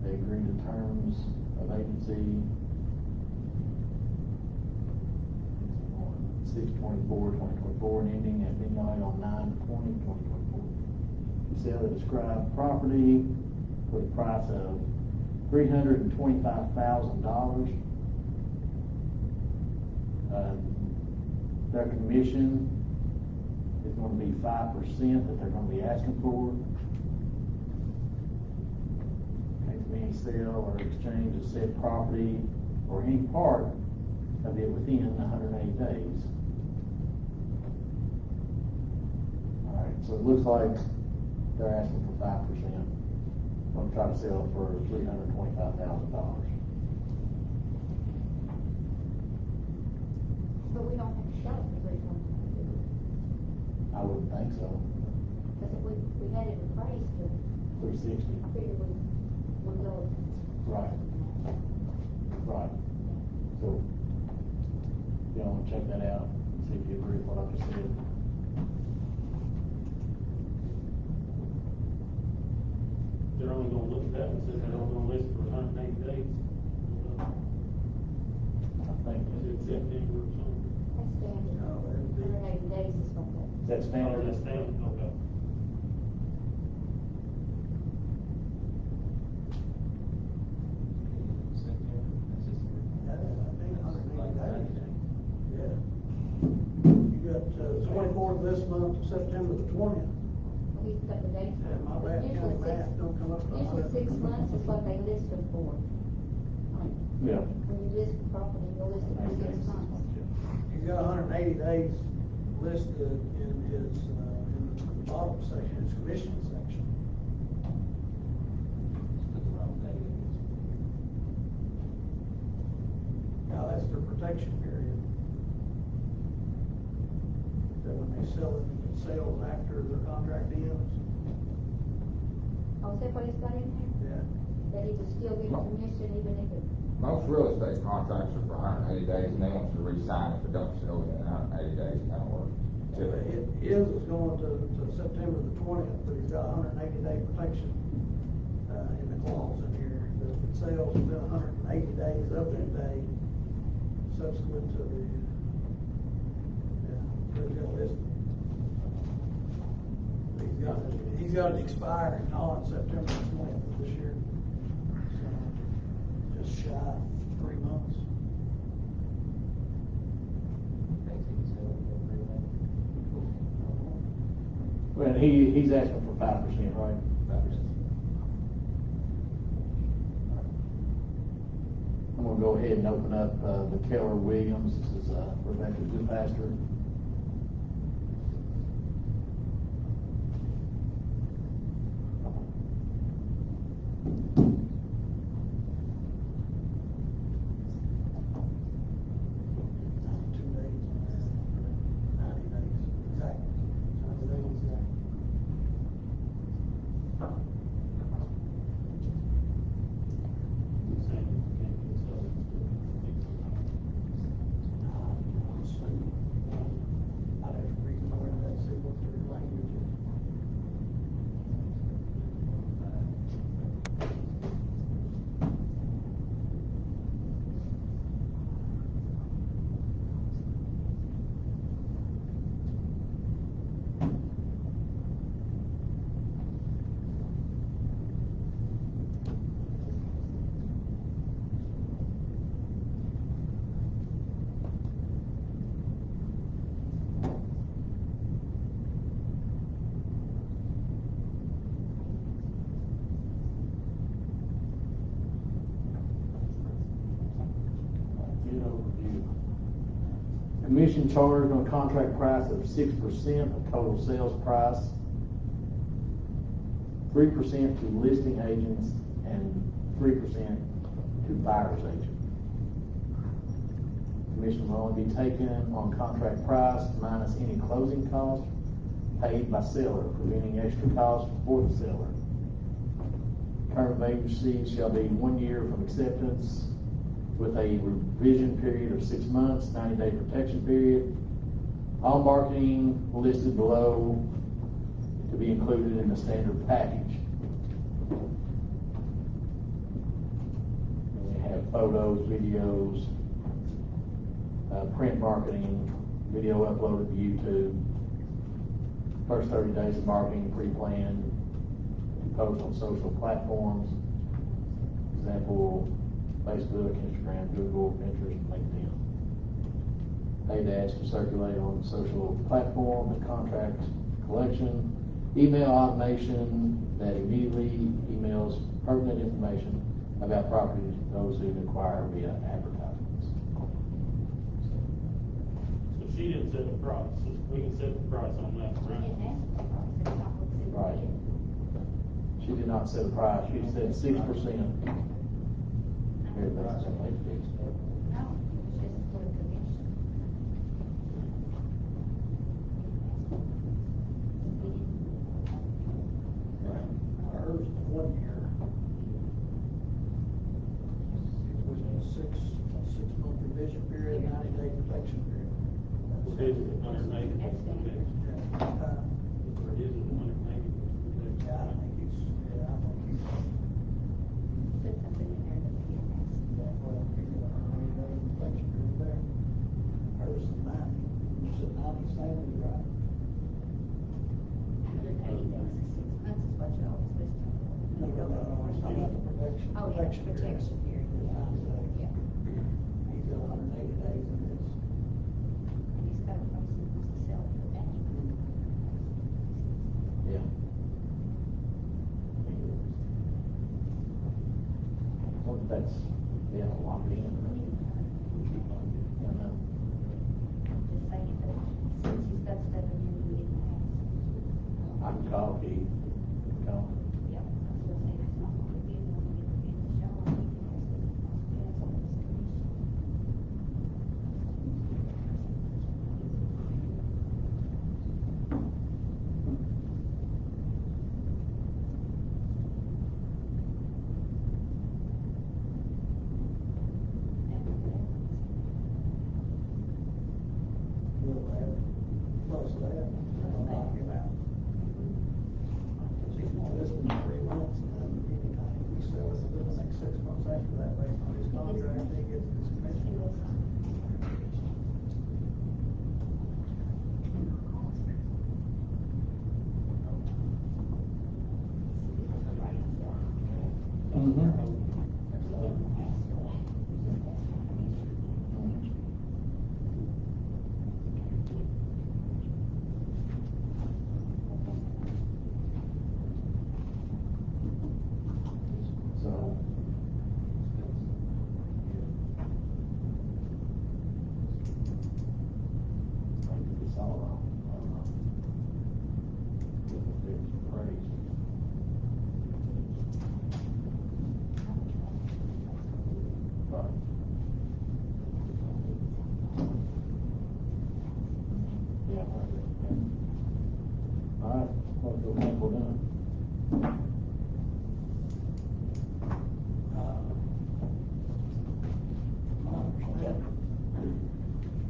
They agree to terms of agency 6/24/2024 and ending at midnight on 9/20/2024. Sell the described property for the price of $325,000. Their commission is going to be 5% that they're going to be asking for. Case of any sale or exchange of said property or any part of it within 180 days. All right, so it looks like they're asking for 5%. I'm trying to sell for $325,000. But we don't have to sell it for $325,000. I wouldn't think so. Because if we had it appraised to, 360. I figured we would go. Right. Right. So, y'all want to check that out, see if you agree with what I just said. They're only gonna look at that and say they're only gonna list for 180 days. I think, Is it September or something? That's standard. No, that'd be- 180 days is what that. is that Oh, standard? that's down, okay. I think 180 days. Yeah. You got, 24th this month, to September the 20th. He's got the dates. Yeah, my bad, county math don't come up to Usually 6 months is what they list them for. Yeah. When you list the property, you list it for 6 months. He's got 180 days listed in his, in the bottom section, his commission section. Now, that's their protection period. That when they sell it, sales after their contract ends. Oh, is that what he's got in there? Yeah. That he would still get commission even if it, Most real estate contracts are for 180 days, and they want you to re-sign if it don't sell within 180 days, kind of work. His is going to September the 20th, but he's got 180-day protection, in the clause in here. That if it sells within 180 days of that day, subsequent to the, original listing. He's got it expiring on September 20th of this year. So, just shy of 3 months. Well, he's asking for 5%, right? 5%. I'm gonna go ahead and open up, the Keller Williams. This is, Rebecca's new pastor. Commission charged on a contract price of 6% of total sales price, 3% to listing agents, and 3% to buyer's agent. Commission will only be taken on contract price minus any closing costs paid by seller, preventing extra costs for the seller. Term of agency shall be 1 year from acceptance with a revision period of 6 months, 90-day protection period. All marketing listed below to be included in the standard package. And we have photos, videos, print marketing, video uploaded to YouTube, first 30 days of marketing pre-planned, post on social platforms, example, Facebook, Instagram, Google, Pinterest, LinkedIn. Paid ads to circulate on the social platform, the contract collection, email automation that immediately emails pertinent information about properties to those who inquire via advertisements. So she didn't set the price, so we can set the price on that, We right? didn't ask for price, that's not what we Right. did. She did not set a price, she said 6%. Here, that's something fixed. No, it's just for the commission. Ours is 1 year. Which is six-month revision period, 90-day protection period. We're good with 180. That's standard. We're good with 180. Yeah, I think he's. Put something in there that we didn't ask. Well, he's got a 90-day protection period there. Ours is 90. You said 90 standard, right? 180 days, 6 months is what you always list. No, it's not the protection. Oh, yeah, protection period. Is 90 days. Yeah. He's got 180 days in this. He's got a place he wants to sell it for that. Yeah. Well, that's, yeah, locked in. Yeah, no. Just saying, but since he's got stuff in here we didn't ask. I can call Keith, call. Yep, I was gonna say, that's not what we did when we did the show. We can ask him. That's what it's commission. We'll have, plus that, I'll knock him out. Because he's gonna list it in 3 months, and then anytime we sell it within the next 6 months after that, based on his contract, he gets his commission. So. It's all wrong. It's crazy. Right. Yeah. All right, what do you think we're done?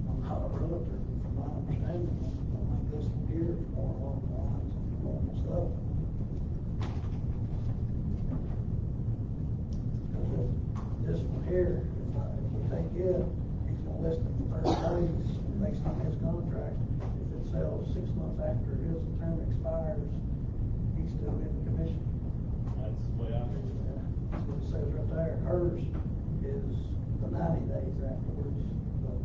I'm not a realtor, from my understanding, I'm like this one here, is more along the lines of normal stuff. Because this one here, if we take it, he's gonna list it for 30 days, based on his contract. If it sells 6 months after his term expires, he's still getting commission. That's the way I read it. That's what it says right there. Hers is the 90 days afterwards, but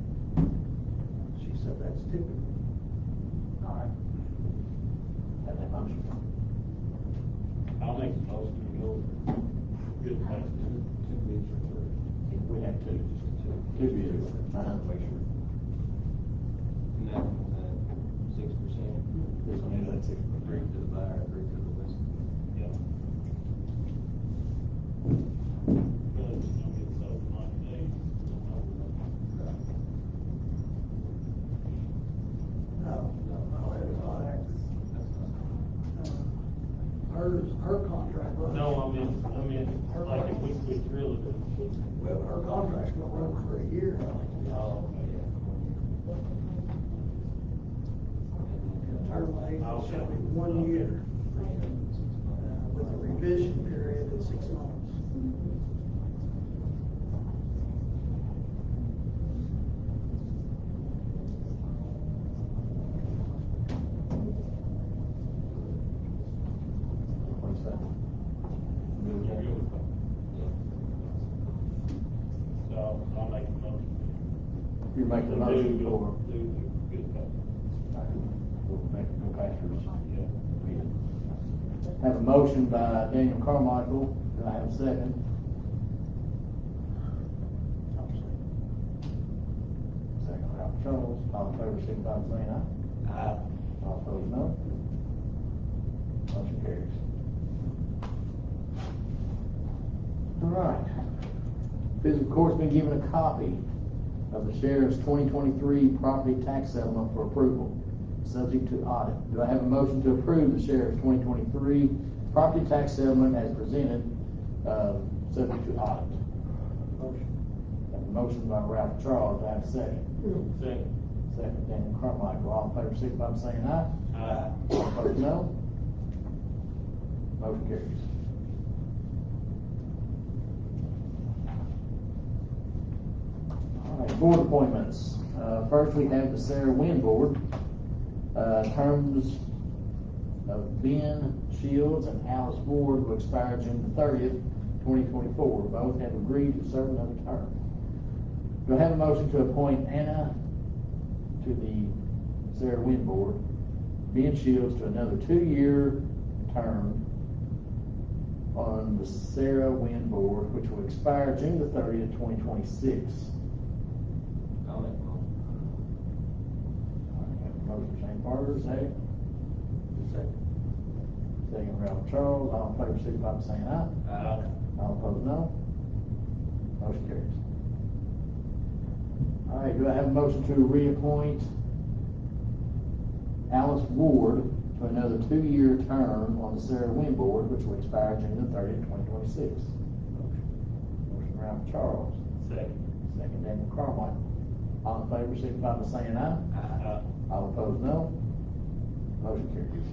she said that's typical. All right. Have that motion. I'll make the motion to go good price. Two bids or three? We have two. Two bids. Make sure. And that one had 6%. This one is at 6%. Three to the buyer, three to the listener. Yeah. Good, don't get her contract runs. No, I mean, like if we switch really, Well, her contract's gonna run for a year. Term length shall be 1 year, with a revision period of 6 months. What's that? so I'll make a motion. You're making a motion for, Do good stuff. we'll make it go pastors. Yeah. Have a motion by Daniel Carmichael, do I have a second? Second, Ralph Charles, all in favor, signify by saying aye. Aye. All opposed, no. Motion carries. All right. Physical court's been given a copy of the sheriff's 2023 property tax settlement for approval, subject to audit. Do I have a motion to approve the sheriff's 2023 property tax settlement as presented, subject to audit? Motion. Have a motion by Ralph Charles, do I have a second? Second. Second, Daniel Carmichael, all in favor, signify by saying aye. Aye. All opposed, no. Motion carries. All right, board appointments. First, we have the Sarah Wynn Board. Terms of Ben Shields and Alice Ward will expire June the 30th, 2024. Both have agreed to serve another term. Do I have a motion to appoint Anna to the Sarah Wynn Board, Ben Shields to another 2-year term on the Sarah Wynn Board, which will expire June the 30th, 2026? I'll make a motion. All right, have a motion, Shane Parker, second. Second. Second, Ralph Charles, all in favor, signify by saying aye. Aye. All opposed, no. Motion carries. All right, do I have a motion to reappoint Alice Ward to another 2-year term on the Sarah Wynn Board, which will expire June the 30th, 2026? Motion, Ralph Charles. Second. Second, Daniel Carmichael. All in favor, signify by saying aye. Aye. All opposed, no. Motion carries.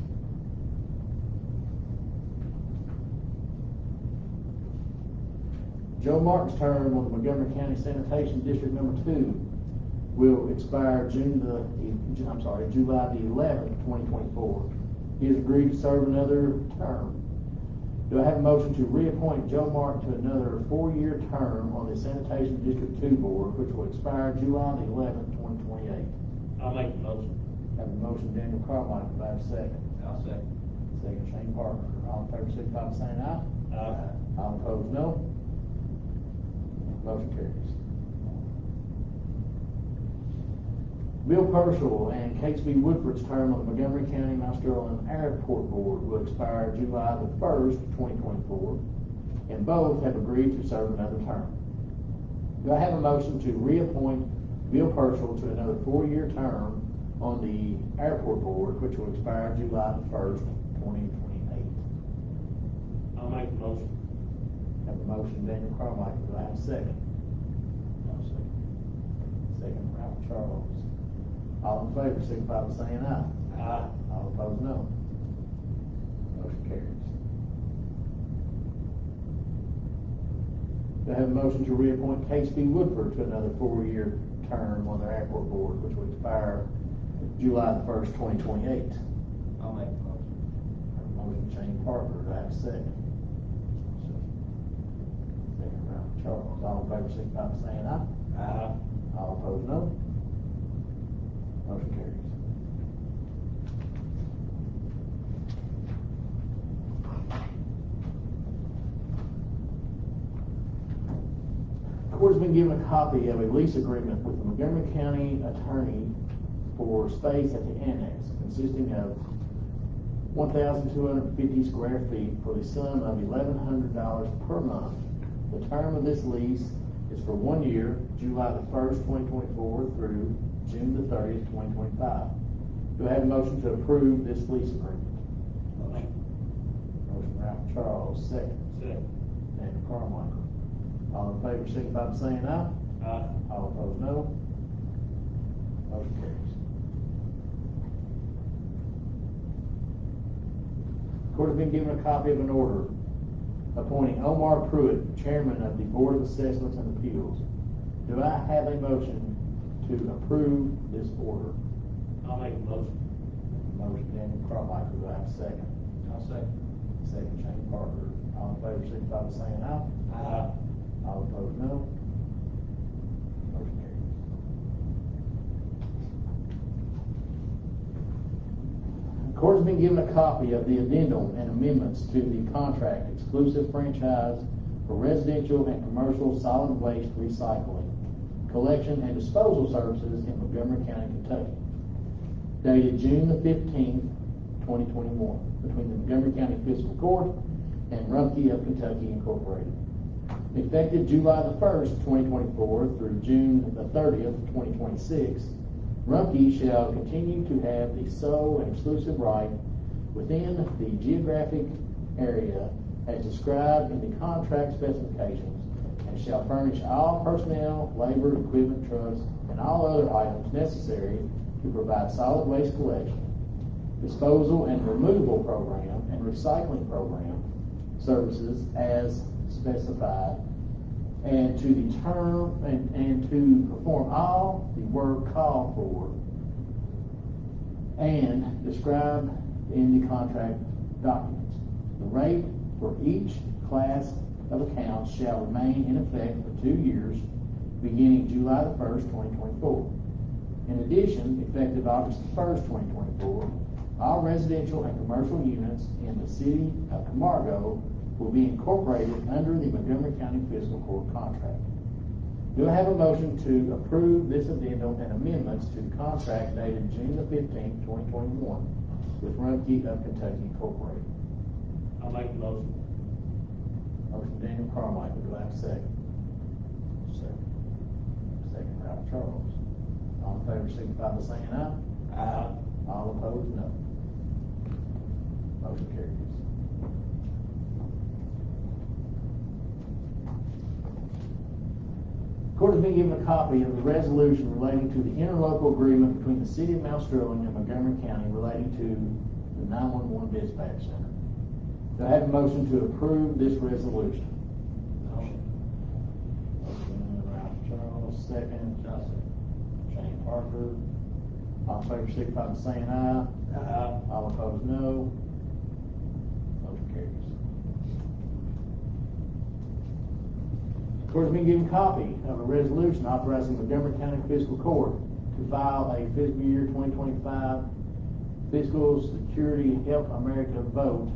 Joe Martin's term on the Montgomery County Sanitation District Number 2 will expire July the 11th, 2024. He has agreed to serve another term. Do I have a motion to reappoint Joe Martin to another 4-year term on the Sanitation District 2 Board, which will expire July the 11th, 2028? I'll make the motion. Have a motion, Daniel Carmichael, do I have a second? I'll second. Second, Shane Parker. All in favor, signify by saying aye. Aye. All opposed, no. Motion carries. Bill Purcell and Catesby Woodford's term on the Montgomery County Mount Sterling Airport Board will expire July the 1st, 2024, and both have agreed to serve another term. Do I have a motion to reappoint Bill Purcell to another 4-year term on the Airport Board, which will expire July the 1st, 2028? I'll make the motion. Have a motion, Daniel Carmichael, do I have a second? I'll second. Second, Ralph Charles. All in favor, signify by saying aye. Aye. All opposed, no. Motion carries. Do I have a motion to reappoint Catesby Woodford to another 4-year term on their airport board, which will expire July the 1st, 2028? I'll make a motion. Have a motion, Shane Parker, do I have a second? Second, Ralph Charles. All in favor, signify by saying aye. Aye. All opposed, no. Motion carries. The court has been given a copy of a lease agreement with the Montgomery County Attorney for space at the annex, consisting of 1,250 square feet for the sum of $1,100 per month. The term of this lease is for 1 year, July the 1st, 2024 through June the 30th, 2025. Do I have a motion to approve this lease agreement? Motion. Motion Ralph Charles, second. Second. Daniel Carmichael. All in favor, signify by saying aye. Aye. All opposed, no. Motion carries. Court has been given a copy of an order appointing Omar Pruitt, Chairman of the Board of Assessments and Appeals. Do I have a motion to approve this order? I'll make a motion. Motion Daniel Carmichael, do I have a second? I'll second. Second Shane Parker. All in favor, signify by saying aye. Aye. All opposed, no. Motion carries. The court has been given a copy of the addendum and amendments to the contract exclusive franchise for residential and commercial solid waste recycling, collection and disposal services in Montgomery County, Kentucky, dated June the 15th, 2021, between the Montgomery County Fiscal Court and Rumpke of Kentucky Incorporated. Effective July the 1st, 2024 through June the 30th, 2026, Rumpke shall continue to have the sole and exclusive right within the geographic area as described in the contract specifications and shall furnish all personnel, labor, equipment, trucks, and all other items necessary to provide solid waste collection, disposal and removal program, and recycling program services as specified, and to determine and to perform all the work called for and described in the contract documents. The rate for each class of accounts shall remain in effect for 2 years, beginning July the 1st, 2024. In addition, effective August the 1st, 2024, all residential and commercial units in the city of Camargo will be incorporated under the Montgomery County Fiscal Court contract. Do I have a motion to approve this addendum and amendments to the contract dated June the 15th, 2021 with Rumpke of Kentucky Incorporated? I'll make the motion. Motion Daniel Carmichael, do I have a second? Second. Second Ralph Charles. All in favor, signify by saying aye. Aye. All opposed, no. Motion carries. The court has been given a copy of the resolution relating to the interlocal agreement between the city of Mount Sterling and Montgomery County relating to the 911 dispatch center. Do I have a motion to approve this resolution? Motion. Motion Ralph Charles, second. Shane Parker. All in favor, signify by saying aye. Aye. All opposed, no. Motion carries. The court has been given a copy of a resolution authorizing Montgomery County Fiscal Court to file a fiscal year 2025 Fiscal Security Help America Vote,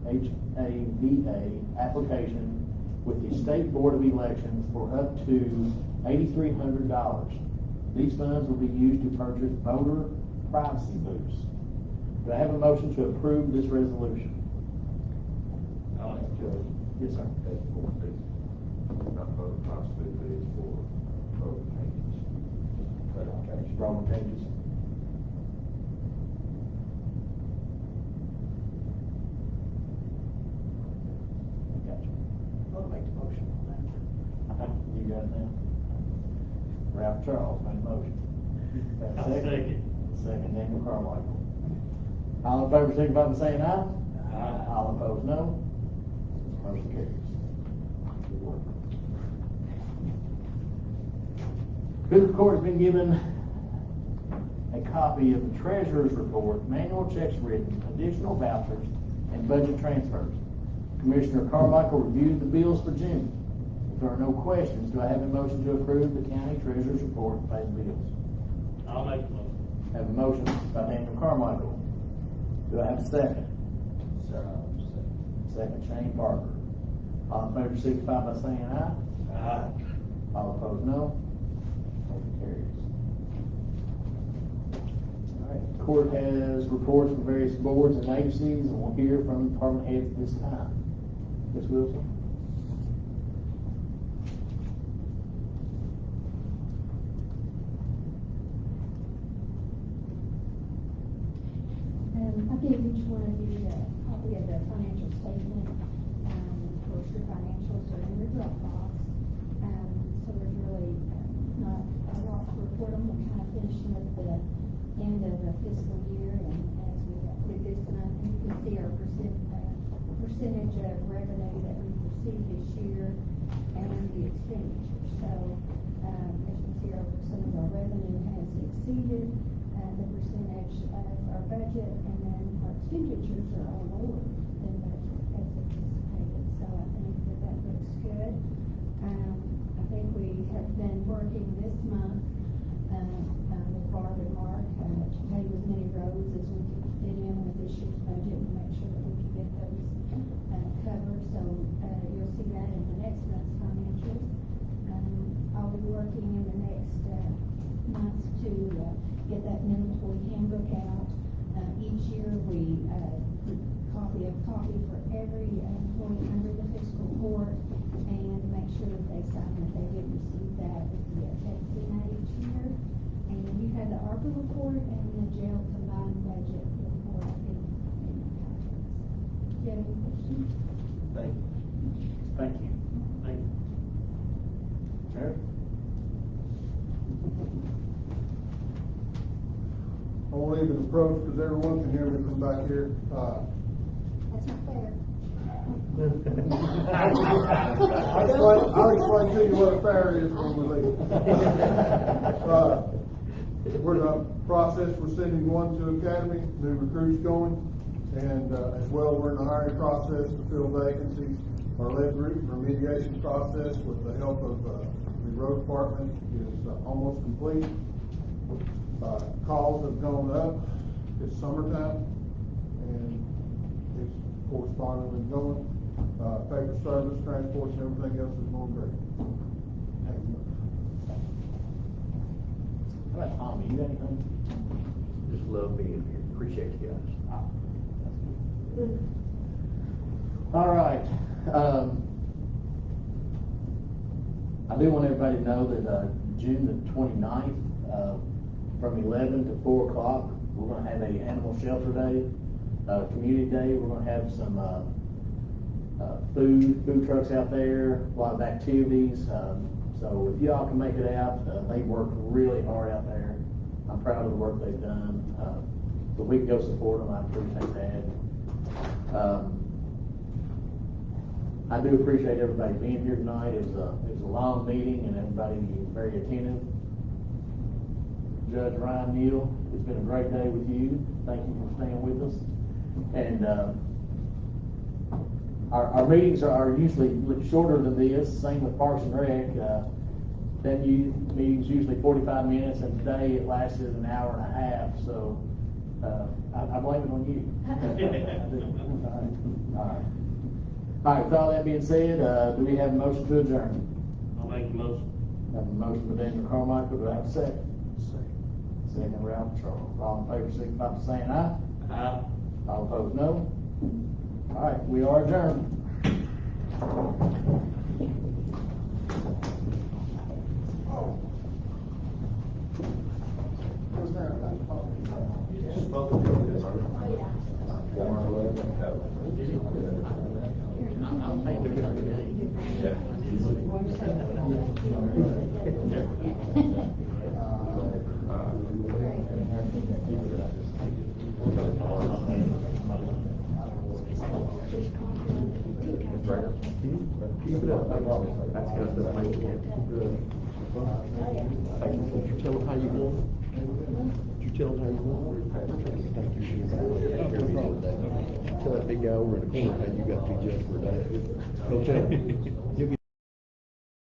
HAVA, application with the State Board of Elections for up to $8,300. These funds will be used to purchase voter privacy booths. Do I have a motion to approve this resolution? I'll make the motion. Yes, sir. Not voter possibly, but it's for voter changes. Okay, strong changes. Gotcha. I'll make the motion on that. You got it now? Ralph Charles made a motion. Have a I'll second. Second, Daniel Carmichael. All in favor, signify by saying aye. Aye. All opposed, no. Motion carries. Good work. Fiscal Court has been given a copy of the Treasurer's Report, manual checks written, additional vouchers, and budget transfers. Commissioner Carmichael reviewed the bills for June. If there are no questions, do I have a motion to approve the County Treasurer's Report and pay the bills? I'll make the motion. Have a motion by Daniel Carmichael. Do I have a second? Second, Shane Parker. All in favor, signify by saying aye. Aye. All opposed, no. Motion carries. All right, the court has reports from various boards and agencies, and we'll hear from department heads at this time. Ms. Wilson? And I gave each one of you a copy of the financial statement. Of course, your financials are in your Dropbox. So there's really not a lot to report on. We're kind of finishing at the end of the fiscal year, and as we do this month, you can see our percentage of revenue that we've received this year and the expenditures. So, as you can see, some of our revenue has exceeded the percentage of our budget, and then our expenditures are all lower than budget as anticipated. So I think that looks good. I think we have been working this month with Barb and Mark to pave as many roads as we could fit in with this year's budget and make sure that we can get those covered. So you'll see that in the next month's financials. I'll be working in the next months to get that new employee handbook out. Each year we copy a copy for every employee under the fiscal court and make sure that they sign that they did receive that with the effective date each year. And you had the ARPA report and the jail combined budget report in your packets. Do you have any questions? Thank you. Thank you. Thank you. Sheriff? I won't even approach because everyone can hear me from back here. That's not fair. I'll explain to you what a fair is when we leave. We're in the process, we're sending one to academy, new recruits going, and as well, we're in the hiring process to fill vacancies. Our lead remediation process with the help of the road department is almost complete. Calls have gone up. It's summertime, and it's correspondingly going. Paper service, transport, and everything else is going great. How about Tommy? You got anything? Just love being here. Appreciate you guys. All right. I do want everybody to know that June the 29th, from 11 to 4 o'clock, we're going to have an animal shelter day, community day. We're going to have some food trucks out there, a lot of activities. So if y'all can make it out, they work really hard out there. I'm proud of the work they've done. So we can go support them. I appreciate that. I do appreciate everybody being here tonight. It was a long meeting, and everybody was very attentive. Judge Ryan Neal, it's been a great day with you. Thank you for staying with us. And our meetings are usually a little shorter than this. Same with Parks and Rec. That meeting's usually 45 minutes, and today it lasted an hour and a half. So I blame it on you. All right. With all that being said, do we have a motion to adjourn? I'll make the motion. Have a motion by Daniel Carmichael. Do I have a second? Second, Ralph Charles. All in favor, signify by saying aye. Aye. All opposed, no. All right, we are adjourned. Keep it up. That's because the mic can't keep it up. Did you tell them how you going? Did you tell them how you going? Thank you. Tell that big guy over in the corner how you got to just for that. Okay.